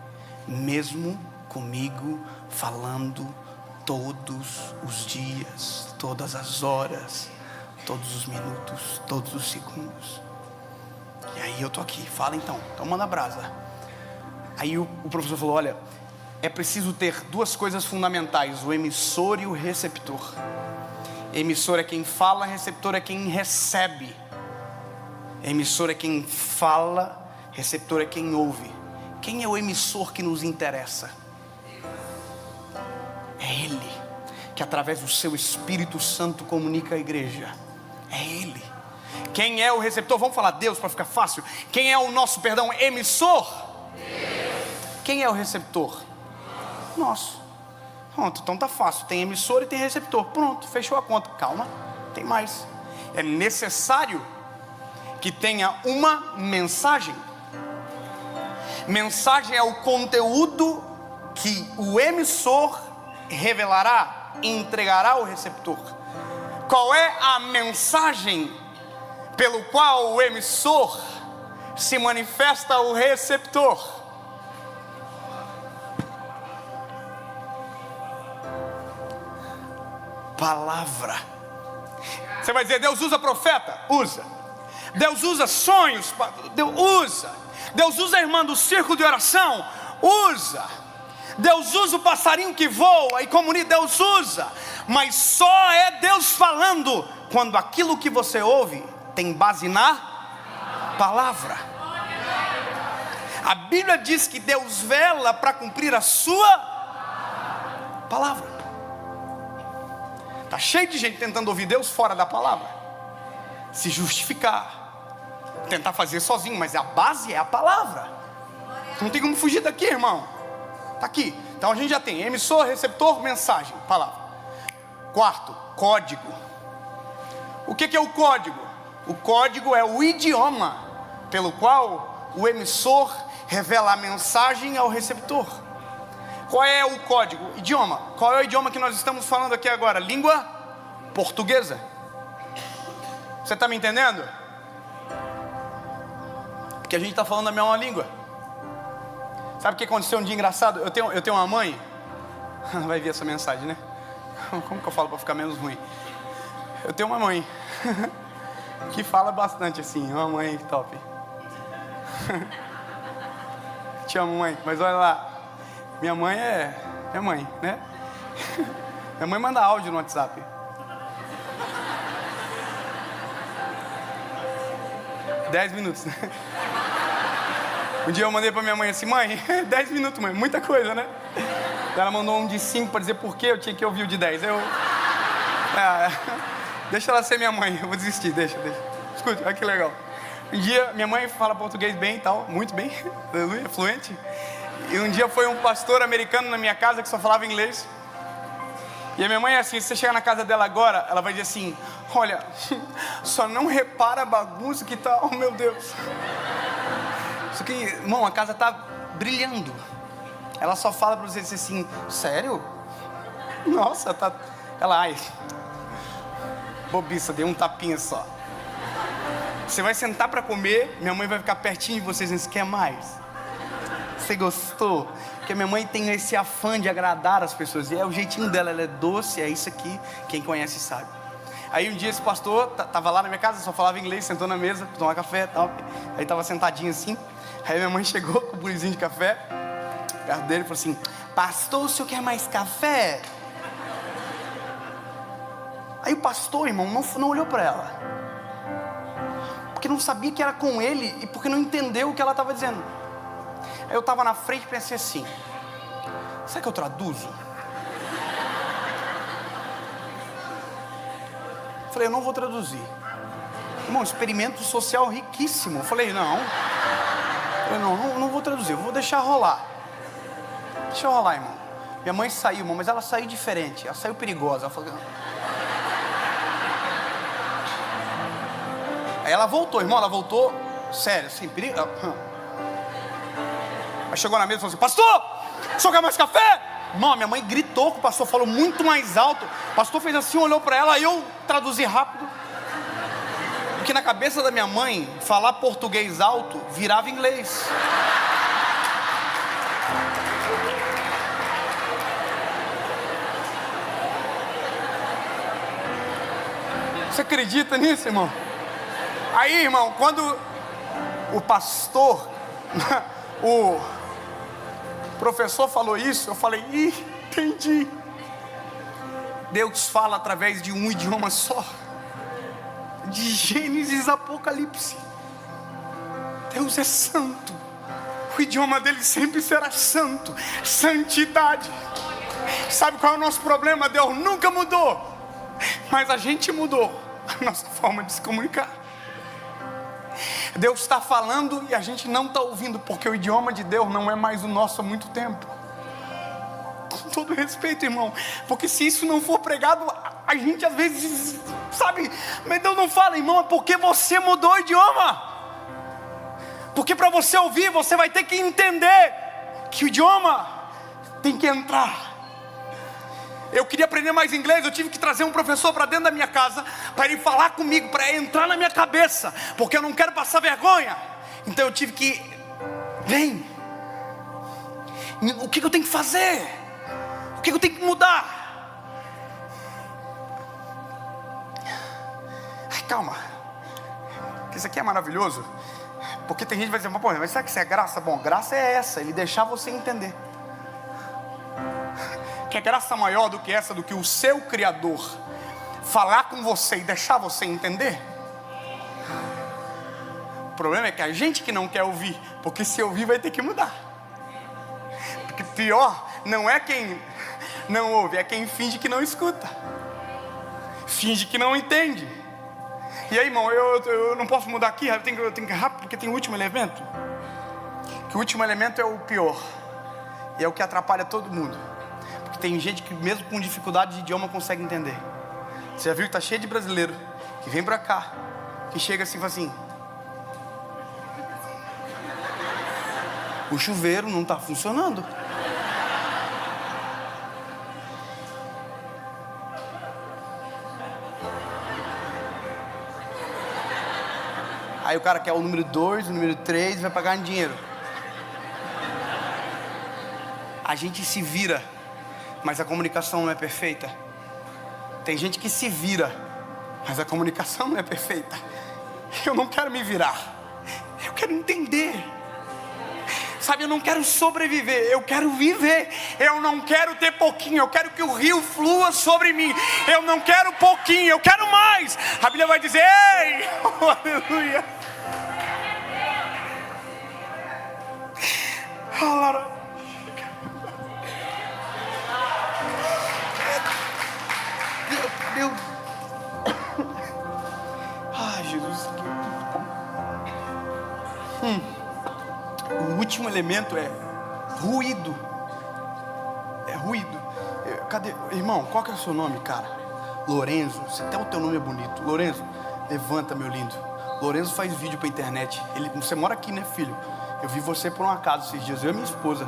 mesmo comigo falando todos os dias, todas as horas, todos os minutos, todos os segundos. E aí eu tô aqui, fala então manda brasa. Aí o professor falou: olha, é preciso ter 2 coisas fundamentais: o emissor e o receptor. Emissor é quem fala, receptor é quem recebe. Emissor é quem fala, receptor é quem ouve. Quem é o emissor que nos interessa? É Ele, que através do seu Espírito Santo comunica a igreja. É Ele. Quem é o receptor? Vamos falar Deus para ficar fácil. Quem é o nosso, emissor? Deus. Quem é o receptor? Nosso. Pronto, então tá fácil. Tem emissor e tem receptor. Pronto, fechou a conta. Calma, tem mais. É necessário que tenha uma mensagem. Mensagem é o conteúdo que o emissor revelará e entregará ao receptor. Qual é a mensagem pelo qual o emissor se manifesta ao receptor? Palavra. Você vai dizer: Deus usa profeta? Usa. Deus usa sonhos? Deus usa. Deus usa a irmã do círculo de oração? Usa. Deus usa o passarinho que voa e comunica? Deus usa. Mas só é Deus falando quando aquilo que você ouve tem base na palavra. A Bíblia diz que Deus vela para cumprir a sua palavra. Está cheio de gente tentando ouvir Deus fora da palavra, se justificar, tentar fazer sozinho, mas a base é a palavra. Não tem como fugir daqui, irmão. Está aqui. Então a gente já tem emissor, receptor, mensagem, palavra. 4, código. O que é o código? O código é o idioma pelo qual o emissor revela a mensagem ao receptor. Qual é o código? Idioma. Qual é o idioma que nós estamos falando aqui agora? Língua portuguesa. Você está me entendendo? Porque a gente está falando a mesma língua. Sabe o que aconteceu um dia engraçado? Eu tenho uma mãe. Vai ver essa mensagem, né? Como que eu falo para ficar menos ruim? Eu tenho uma mãe que fala bastante assim. Uma mãe top. Te amo, mãe. Mas olha lá, minha mãe é mãe, né? Minha mãe manda áudio no WhatsApp. Dez minutos, né? Um dia eu mandei pra minha mãe assim: mãe, 10 minutos, mãe, muita coisa, né? Ela mandou um de 5 para dizer por que eu tinha que ouvir o de 10. Deixa ela ser minha mãe, eu vou desistir, deixa. Escute, olha que legal. Um dia, minha mãe fala português bem e tal, muito bem, aleluia, fluente. E um dia foi um pastor americano na minha casa que só falava inglês. E a minha mãe é assim, se você chegar na casa dela agora, ela vai dizer assim: olha, só não repara a bagunça que tá, oh meu Deus. Isso aqui, irmão, a casa tá brilhando. Ela só fala pra você assim: sério? Nossa, tá... Ela, ai, bobiça, dei um tapinha só. Você vai sentar pra comer, minha mãe vai ficar pertinho de vocês, você quer mais? Você gostou? Porque minha mãe tem esse afã de agradar as pessoas. E é o jeitinho dela, ela é doce, é isso aqui. Quem conhece sabe. Aí um dia esse pastor tava lá na minha casa, só falava inglês, sentou na mesa, tomar café e tal. Aí tava sentadinho assim. Aí minha mãe chegou com o bulizinho de café perto dele e falou assim: pastor, o senhor quer mais café? Aí o pastor, irmão, não olhou para ela, porque não sabia que era com ele e porque não entendeu o que ela estava dizendo. Aí eu estava na frente e pensei assim: será que eu traduzo? Falei, eu não vou traduzir. Irmão, experimento social riquíssimo. Falei, não vou traduzir, eu vou deixar rolar. Deixa rolar, irmão. Minha mãe saiu, irmão, mas ela saiu diferente, ela saiu perigosa. Ela falou... Aí ela voltou, irmão, ela voltou, sério, assim, perigo. Aí chegou na mesa e falou assim: pastor, o senhor quer mais café? Irmão, minha mãe gritou com o pastor, falou muito mais alto. O pastor fez assim, olhou para ela, aí eu traduzi rápido. Porque na cabeça da minha mãe, falar português alto virava inglês. Você acredita nisso, irmão? Aí, irmão, quando o pastor, o professor falou isso, eu falei, entendi. Deus fala através de um idioma só, de Gênesis a Apocalipse. Deus é santo, o idioma dele sempre será santo, santidade. Sabe qual é o nosso problema? Deus nunca mudou, mas a gente mudou a nossa forma de se comunicar. Deus está falando e a gente não está ouvindo, porque o idioma de Deus não é mais o nosso há muito tempo. Com todo respeito, irmão, porque se isso não for pregado, a gente às vezes, sabe, mas Deus não fala, irmão, é porque você mudou o idioma. Porque para você ouvir, você vai ter que entender que o idioma tem que entrar. Eu queria aprender mais inglês, eu tive que trazer um professor para dentro da minha casa, para ele falar comigo, para entrar na minha cabeça, porque eu não quero passar vergonha. Então eu tive que, vem, o que eu tenho que fazer? O que eu tenho que mudar? Ai, calma, isso aqui é maravilhoso, porque tem gente que vai dizer, mas será que isso é graça? Bom, graça é essa, ele deixar você entender. Que é graça maior do que essa, do que o seu Criador falar com você e deixar você entender? O problema é que a gente que não quer ouvir, porque se ouvir vai ter que mudar. Porque pior não é quem não ouve, é quem finge que não escuta, finge que não entende. E aí, irmão, eu não posso mudar aqui, eu tenho que ir rápido, porque tem o último elemento. Que o último elemento é o pior, e é o que atrapalha todo mundo. Tem gente que mesmo com dificuldade de idioma consegue entender. Você já viu que está cheio de brasileiro que vem para cá, que chega assim e fala assim: o chuveiro não está funcionando. Aí o cara quer o número 2, o número 3 e vai pagar em dinheiro. A gente se vira, mas a comunicação não é perfeita. Tem gente que se vira, mas a comunicação não é perfeita. Eu não quero me virar, eu quero entender. Sabe, eu não quero sobreviver, eu quero viver. Eu não quero ter pouquinho, eu quero que o rio flua sobre mim. Eu não quero pouquinho, eu quero mais. A Bíblia vai dizer, ei, oh, aleluia. Ai, Jesus. O último elemento é ruído. É ruído. Cadê? Irmão, qual que é o seu nome, cara? Lorenzo. Até o teu nome é bonito. Lorenzo, levanta, meu lindo. Lorenzo faz vídeo pra internet. Você mora aqui, né, filho? Eu vi você por um acaso esses dias. Eu e minha esposa.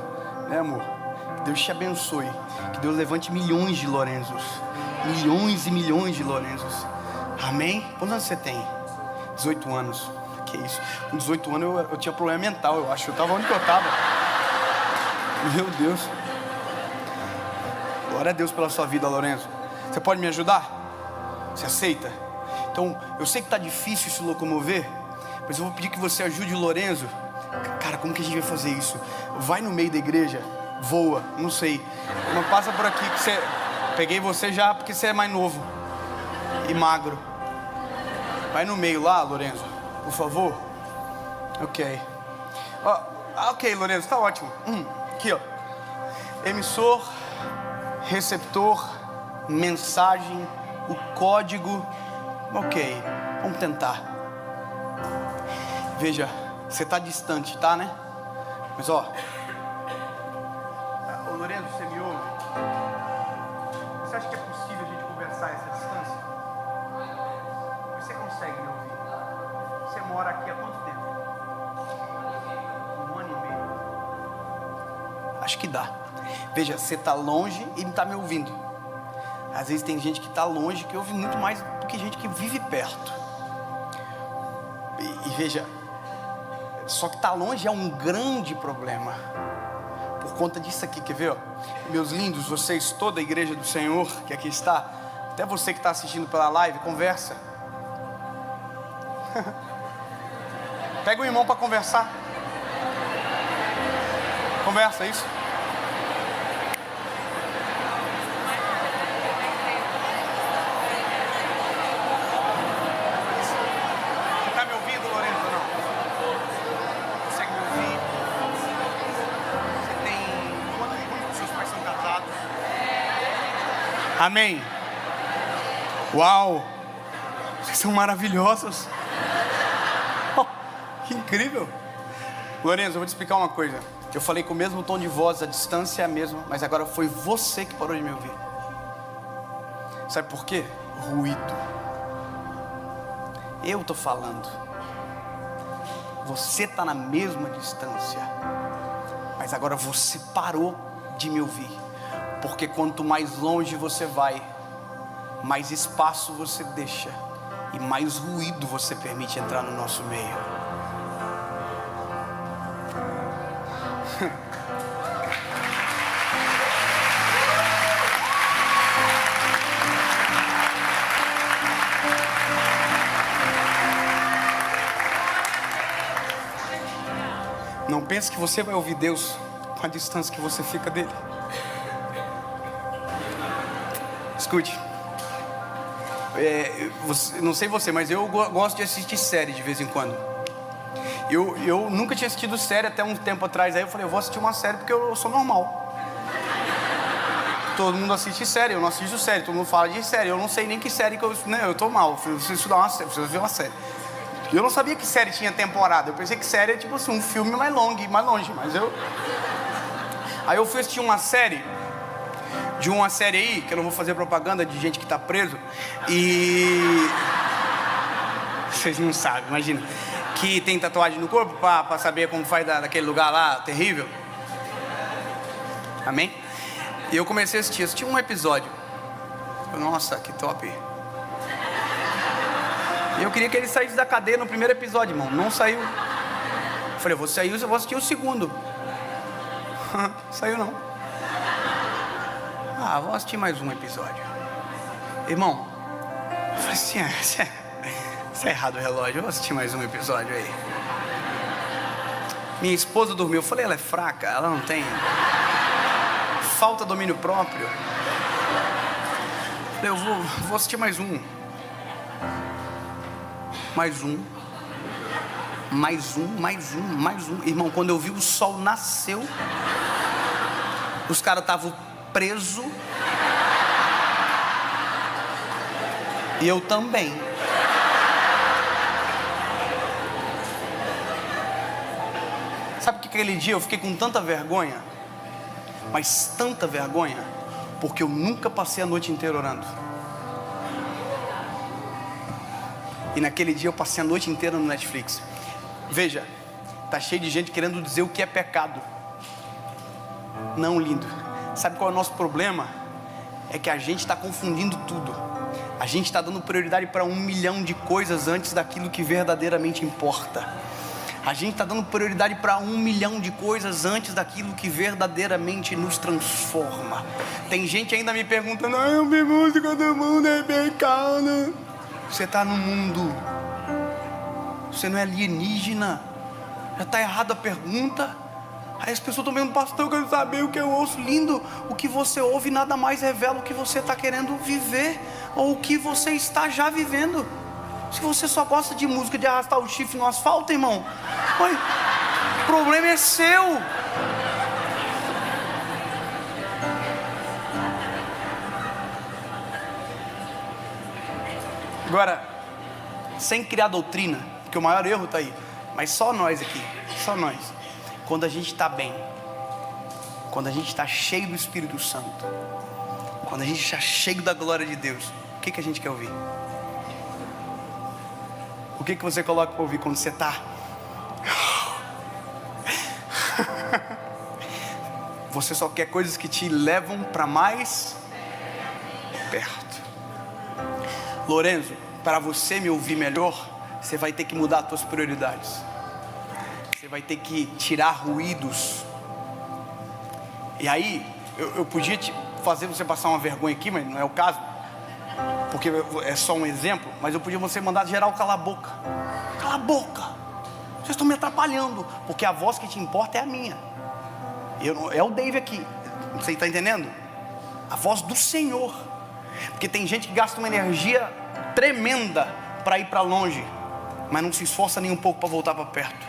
Né, amor? Que Deus te abençoe. Que Deus levante milhões de Lorenzos. Milhões e milhões de Lorenzos. Amém? Quantos anos você tem? 18 anos. Que isso? Com 18 anos eu tinha problema mental, eu acho. Eu tava onde que eu tava. Meu Deus. Glória a Deus pela sua vida, Lorenzo. Você pode me ajudar? Você aceita? Então, eu sei que está difícil se locomover, mas eu vou pedir que você ajude o Lorenzo. Cara, como que a gente vai fazer isso? Vai no meio da igreja, voa, não sei. Não passa por aqui que você... Peguei você já porque você é mais novo e magro. Vai no meio lá, Lorenzo, por favor. Ok. Ok, Lorenzo, tá ótimo. Aqui, ó. Emissor, receptor, mensagem, o código. Ok, vamos tentar. Veja, você está distante, tá, né? Mas ó, ô Lorenzo, você me ouve? Você acha que é possível a gente conversar a essa distância? Você consegue me ouvir? Você mora aqui há quanto tempo? 1 ano e meio. Acho que dá. Veja, você está longe e não está me ouvindo. Às vezes tem gente que está longe que ouve muito mais do que gente que vive perto. E veja, só que estar longe é um grande problema. Por conta disso aqui, quer ver? Ó? Meus lindos, vocês, toda a igreja do Senhor que aqui está, até você que está assistindo pela live, conversa. Pega o irmão para conversar. Conversa, isso. Amém. Uau, vocês são maravilhosos. Oh, que incrível. Lorenzo, eu vou te explicar uma coisa. Eu falei com o mesmo tom de voz, a distância é a mesma, mas agora foi você que parou de me ouvir. Sabe por quê? Ruído. Eu estou falando. Você está na mesma distância, mas agora você parou de me ouvir. Porque quanto mais longe você vai, mais espaço você deixa e mais ruído você permite entrar no nosso meio. Não pense que você vai ouvir Deus com a distância que você fica dele. Escute, não sei você, mas eu gosto de assistir série de vez em quando. Eu nunca tinha assistido série até um tempo atrás. Aí eu falei, eu vou assistir uma série porque eu sou normal. Todo mundo assiste série, eu não assisto série. Todo mundo fala de série, eu não sei nem que série que eu tô mal. Eu preciso estudar uma série, preciso ver uma série. E eu não sabia que série tinha temporada. Eu pensei que série é tipo assim, um filme mais longo, mais longe. Aí eu fui assistir uma série aí, que eu não vou fazer propaganda de gente que está preso, e vocês não sabem, imagina, que tem tatuagem no corpo para saber como faz daquele lugar lá terrível. Amém? E eu comecei a assistir um episódio. Nossa, que top. E eu queria que ele saísse da cadeia no primeiro episódio, irmão. Não saiu. Eu falei, eu vou sair, eu vou assistir o segundo. Saiu não. Vou assistir mais um episódio. Irmão, eu falei assim, isso é errado o relógio, eu vou assistir mais um episódio aí. Minha esposa dormiu, eu falei, ela é fraca, ela não tem falta domínio próprio. Eu falei, eu vou assistir mais um. Mais um. Irmão, quando eu vi o sol nasceu, os caras estavam preso e eu também. Sabe que aquele dia eu fiquei com tanta vergonha? Mas tanta vergonha, porque eu nunca passei a noite inteira orando. E naquele dia eu passei a noite inteira no Netflix. Veja, tá cheio de gente querendo dizer o que é pecado. Não, lindo. Sabe qual é o nosso problema? É que a gente está confundindo tudo. A gente está dando prioridade para 1 milhão de coisas antes daquilo que verdadeiramente importa. A gente está dando prioridade para 1 milhão de coisas antes daquilo que verdadeiramente nos transforma. Tem gente ainda me perguntando: eu vi música do mundo, é pecado. Você está no mundo. Você não é alienígena. Já está errada a pergunta. Aí as pessoas estão vendo: pastor, eu quero saber o que eu ouço. Lindo, o que você ouve nada mais revela o que você está querendo viver, ou o que você está já vivendo. Se você só gosta de música de arrastar o chifre no asfalto, irmão, o problema é seu. Agora, sem criar doutrina, porque o maior erro está aí, mas só nós aqui, só nós. Quando a gente está bem, quando a gente está cheio do Espírito Santo, quando a gente está cheio da glória de Deus, o que a gente quer ouvir? O que você coloca para ouvir quando você está? Você só quer coisas que te levam para mais perto. Lorenzo, para você me ouvir melhor, você vai ter que mudar as suas prioridades. Você vai ter que tirar ruídos. E aí, eu podia te fazer você passar uma vergonha aqui, mas não é o caso, porque é só um exemplo. Mas eu podia você mandar geral calar a boca. Cala a boca. Vocês estão me atrapalhando, porque a voz que te importa é a minha. É o Dave aqui. Você está entendendo? A voz do Senhor. Porque tem gente que gasta uma energia tremenda para ir para longe, mas não se esforça nem um pouco para voltar para perto.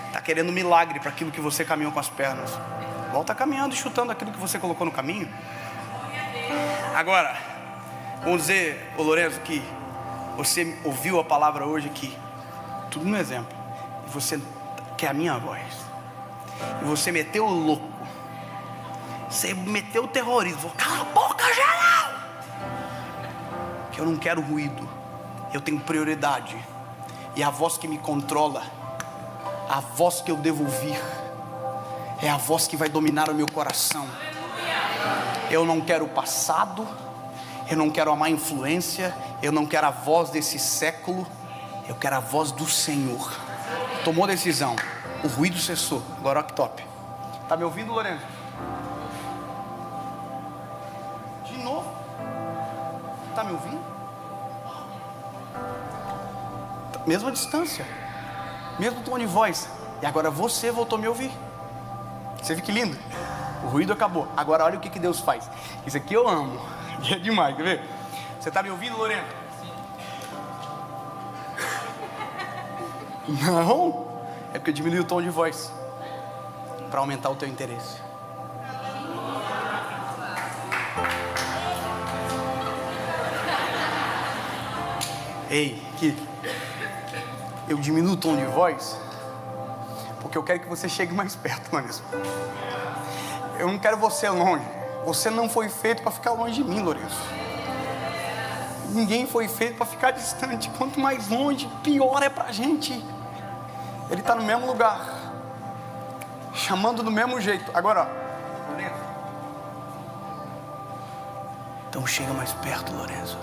Está querendo milagre para aquilo que você caminhou com as pernas. Volta caminhando e chutando aquilo que você colocou no caminho. Agora, vamos dizer, ô Lourenço, que você ouviu a palavra hoje aqui, tudo no exemplo, e você quer a minha voz, e você meteu o louco, você meteu o terrorismo, cala a boca geral, que eu não quero ruído, eu tenho prioridade, e a voz que me controla, a voz que eu devo ouvir, é a voz que vai dominar o meu coração. Eu não quero o passado, eu não quero a má influência, eu não quero a voz desse século, eu quero a voz do Senhor. Tomou decisão, o ruído cessou. Agora olha que top. Tá me ouvindo, Lourenço? De novo? Tá me ouvindo? Mesma distância, mesmo tom de voz. E agora você voltou a me ouvir. Você viu que lindo? O ruído acabou. Agora olha o que Deus faz. Isso aqui eu amo. É demais, quer ver? Você está me ouvindo, Lorena? Não. É porque eu diminui o tom de voz para aumentar o teu interesse. Ei, que eu diminuo o tom de voz porque eu quero que você chegue mais perto, Lourenço. Eu não quero você longe. Você não foi feito para ficar longe de mim, Lourenço. Ninguém foi feito para ficar distante. Quanto mais longe, pior é para a gente. Ele está no mesmo lugar, chamando do mesmo jeito. Agora, ó, Lourenço. Então chega mais perto, Lourenço.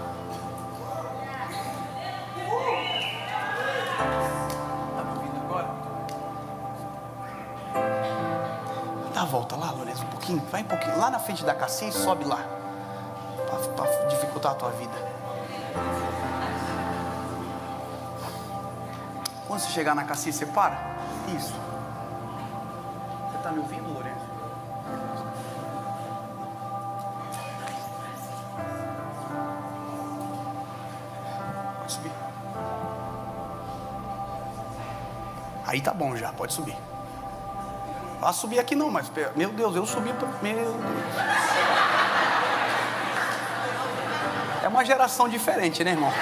Dá a volta lá, Lourenço, um pouquinho. Vai um pouquinho. Lá na frente da Cassia e sobe lá. Para dificultar a tua vida. Quando você chegar na Cassia, você para. Isso. Você está me ouvindo, Lourenço? Pode subir. Aí tá bom já, pode subir. Vai subir aqui não, mas meu Deus, eu subi para... Meu Deus. É uma geração diferente, né, irmão?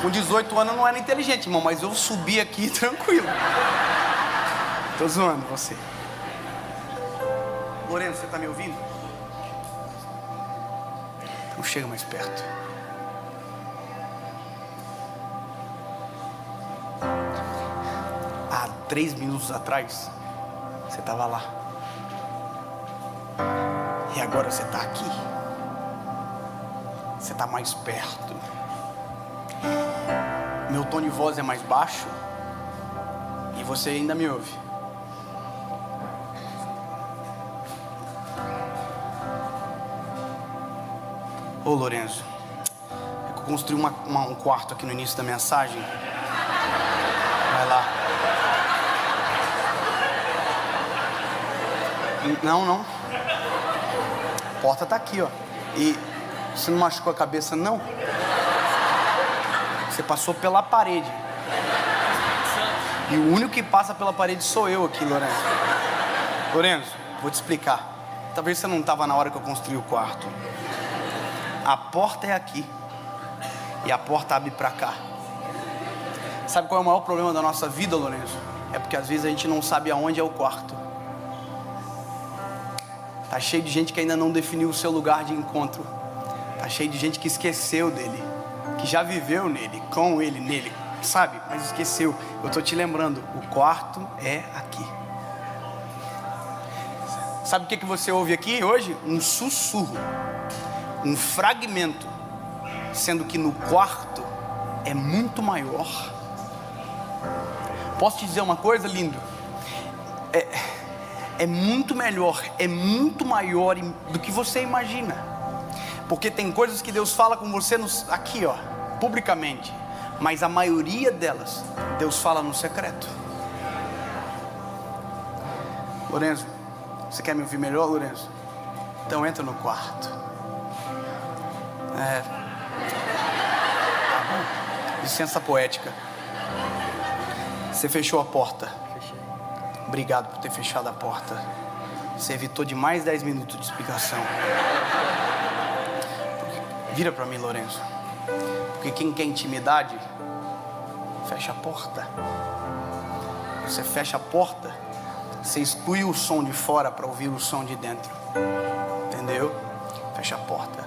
Com 18 anos eu não era inteligente, irmão, mas eu subi aqui tranquilo. Tô zoando você. Lorenzo, você tá me ouvindo? Então chega mais perto. Há 3 minutos atrás, você tava lá. E agora você tá aqui. Você tá mais perto. Meu tom de voz é mais baixo. E você ainda me ouve. Ô Lorenzo, é que eu construí um quarto aqui no início da mensagem. Vai lá. Não. A porta tá aqui, ó. E você não machucou a cabeça, não? Você passou pela parede. E o único que passa pela parede sou eu aqui, Lorenzo. Lorenzo, vou te explicar. Talvez você não estava na hora que eu construí o quarto. A porta é aqui. E a porta abre pra cá. Sabe qual é o maior problema da nossa vida, Lorenzo? É porque às vezes a gente não sabe aonde é o quarto. Tá cheio de gente que ainda não definiu o seu lugar de encontro. Tá cheio de gente que esqueceu dele, que já viveu nele, com ele, nele, sabe? Mas esqueceu. Eu tô te lembrando, o quarto é aqui. Sabe o que você ouve aqui hoje? Um sussurro, um fragmento, sendo que no quarto é muito maior. Posso te dizer uma coisa, lindo? É muito melhor, é muito maior do que você imagina. Porque tem coisas que Deus fala com você aqui, ó, publicamente. Mas a maioria delas, Deus fala no secreto. Lorenzo, você quer me ouvir melhor, Lorenzo? Então entra no quarto. Tá bom. Licença poética. Você fechou a porta. Fechei. Obrigado por ter fechado a porta. Você evitou de mais 10 minutos de explicação. Vira para mim, Lorenzo. Porque quem quer intimidade, fecha a porta. Você fecha a porta, você exclui o som de fora para ouvir o som de dentro. Entendeu? Fecha a porta.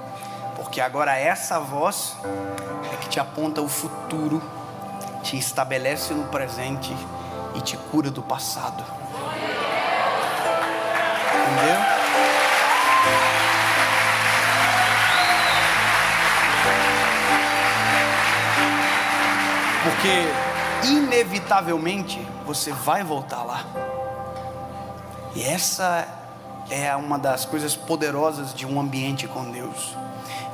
Porque agora essa voz é que te aponta o futuro, te estabelece no presente e te cura do passado. Entendeu? Porque inevitavelmente você vai voltar lá. E essa é uma das coisas poderosas de um ambiente com Deus.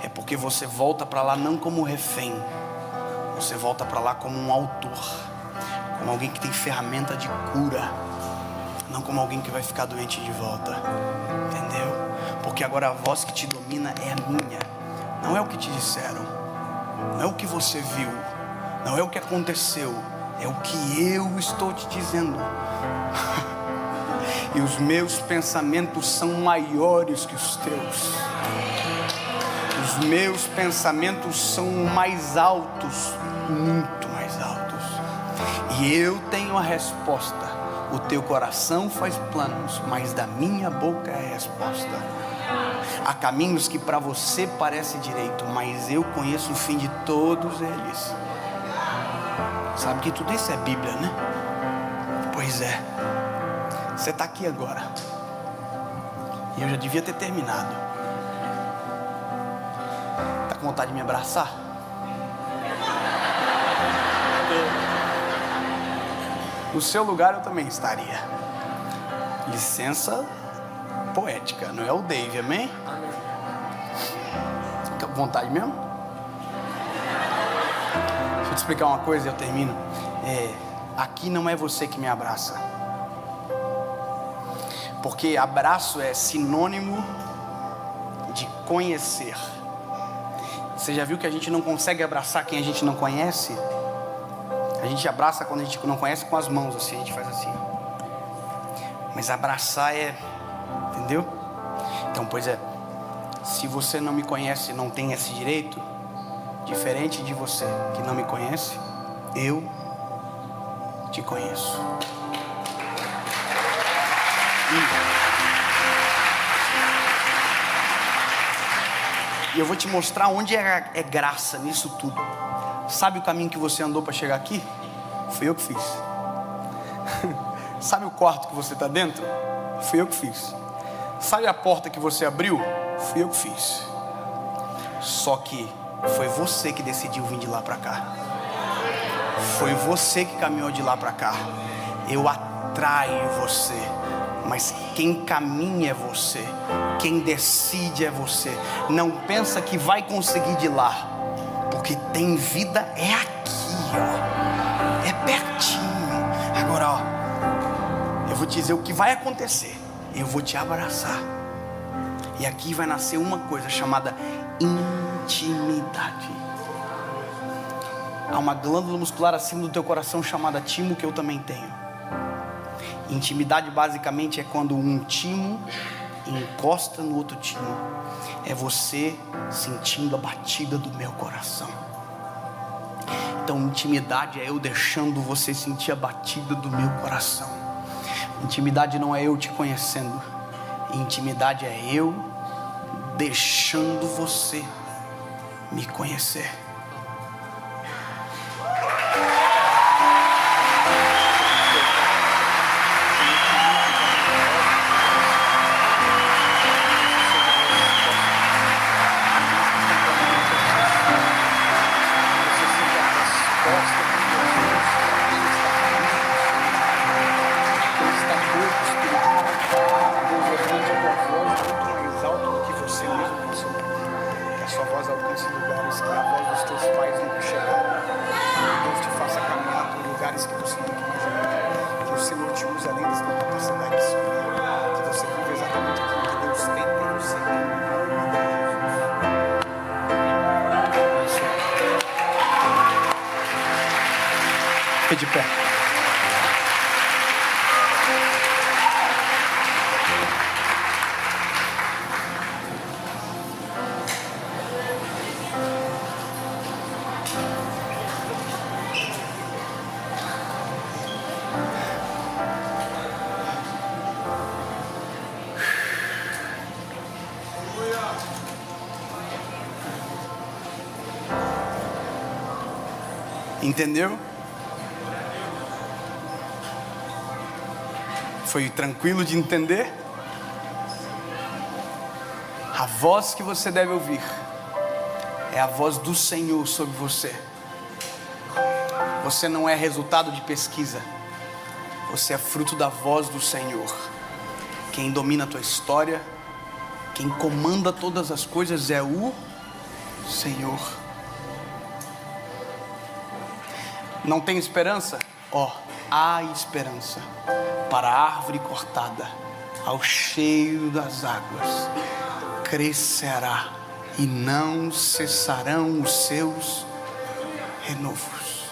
É porque você volta para lá não como refém. Você volta para lá como um autor, como alguém que tem ferramenta de cura, não como alguém que vai ficar doente de volta. Entendeu? Porque agora a voz que te domina é a minha. Não é o que te disseram, não é o que você viu, não é o que aconteceu, é o que eu estou te dizendo. E os meus pensamentos são maiores que os teus. Os meus pensamentos são mais altos, muito mais altos. E eu tenho a resposta. O teu coração faz planos, mas da minha boca é a resposta. Há caminhos que para você parece direito, mas eu conheço o fim de todos eles. Sabe que tudo isso é Bíblia, né? Pois é. Você está aqui agora. E eu já devia ter terminado. Está com vontade de me abraçar? No seu lugar eu também estaria. Licença poética, não é o Dave, amém? Amém. Fica com vontade mesmo? Deixa eu te explicar uma coisa e eu termino. Aqui não é você que me abraça. Porque abraço é sinônimo de conhecer. Você já viu que a gente não consegue abraçar quem a gente não conhece? A gente abraça quando a gente não conhece com as mãos, assim, a gente faz assim. Mas abraçar é... Entendeu? Então, pois é. Se você não me conhece e não tem esse direito de diferente de você que não me conhece, eu te conheço. E eu vou te mostrar onde é graça nisso tudo. Sabe o caminho que você andou para chegar aqui? Fui eu que fiz. Sabe o quarto que você está dentro? Fui eu que fiz. Sabe a porta que você abriu? Fui eu que fiz. Só que foi você que decidiu vir de lá para cá. Foi você que caminhou de lá para cá. Eu atraio você, mas quem caminha é você. Quem decide é você. Não pensa que vai conseguir de lá, porque tem vida é aqui, ó. É pertinho. Agora, ó, eu vou te dizer o que vai acontecer. Eu vou te abraçar. E aqui vai nascer uma coisa chamada intimidade. Há uma glândula muscular acima do teu coração chamada timo, que eu também tenho. Intimidade basicamente é quando um timo encosta no outro timo. É você sentindo a batida do meu coração. Então intimidade é eu deixando você sentir a batida do meu coração. Intimidade não é eu te conhecendo. Intimidade é eu deixando você me conhecer. De pé. Entendeu? Foi tranquilo de entender? A voz que você deve ouvir é a voz do Senhor sobre você. Você não é resultado de pesquisa. Você é fruto da voz do Senhor. Quem domina a tua história, quem comanda todas as coisas é o Senhor. Não tem esperança? Ó, há esperança para a árvore cortada, ao cheio das águas, crescerá e não cessarão os seus renovos.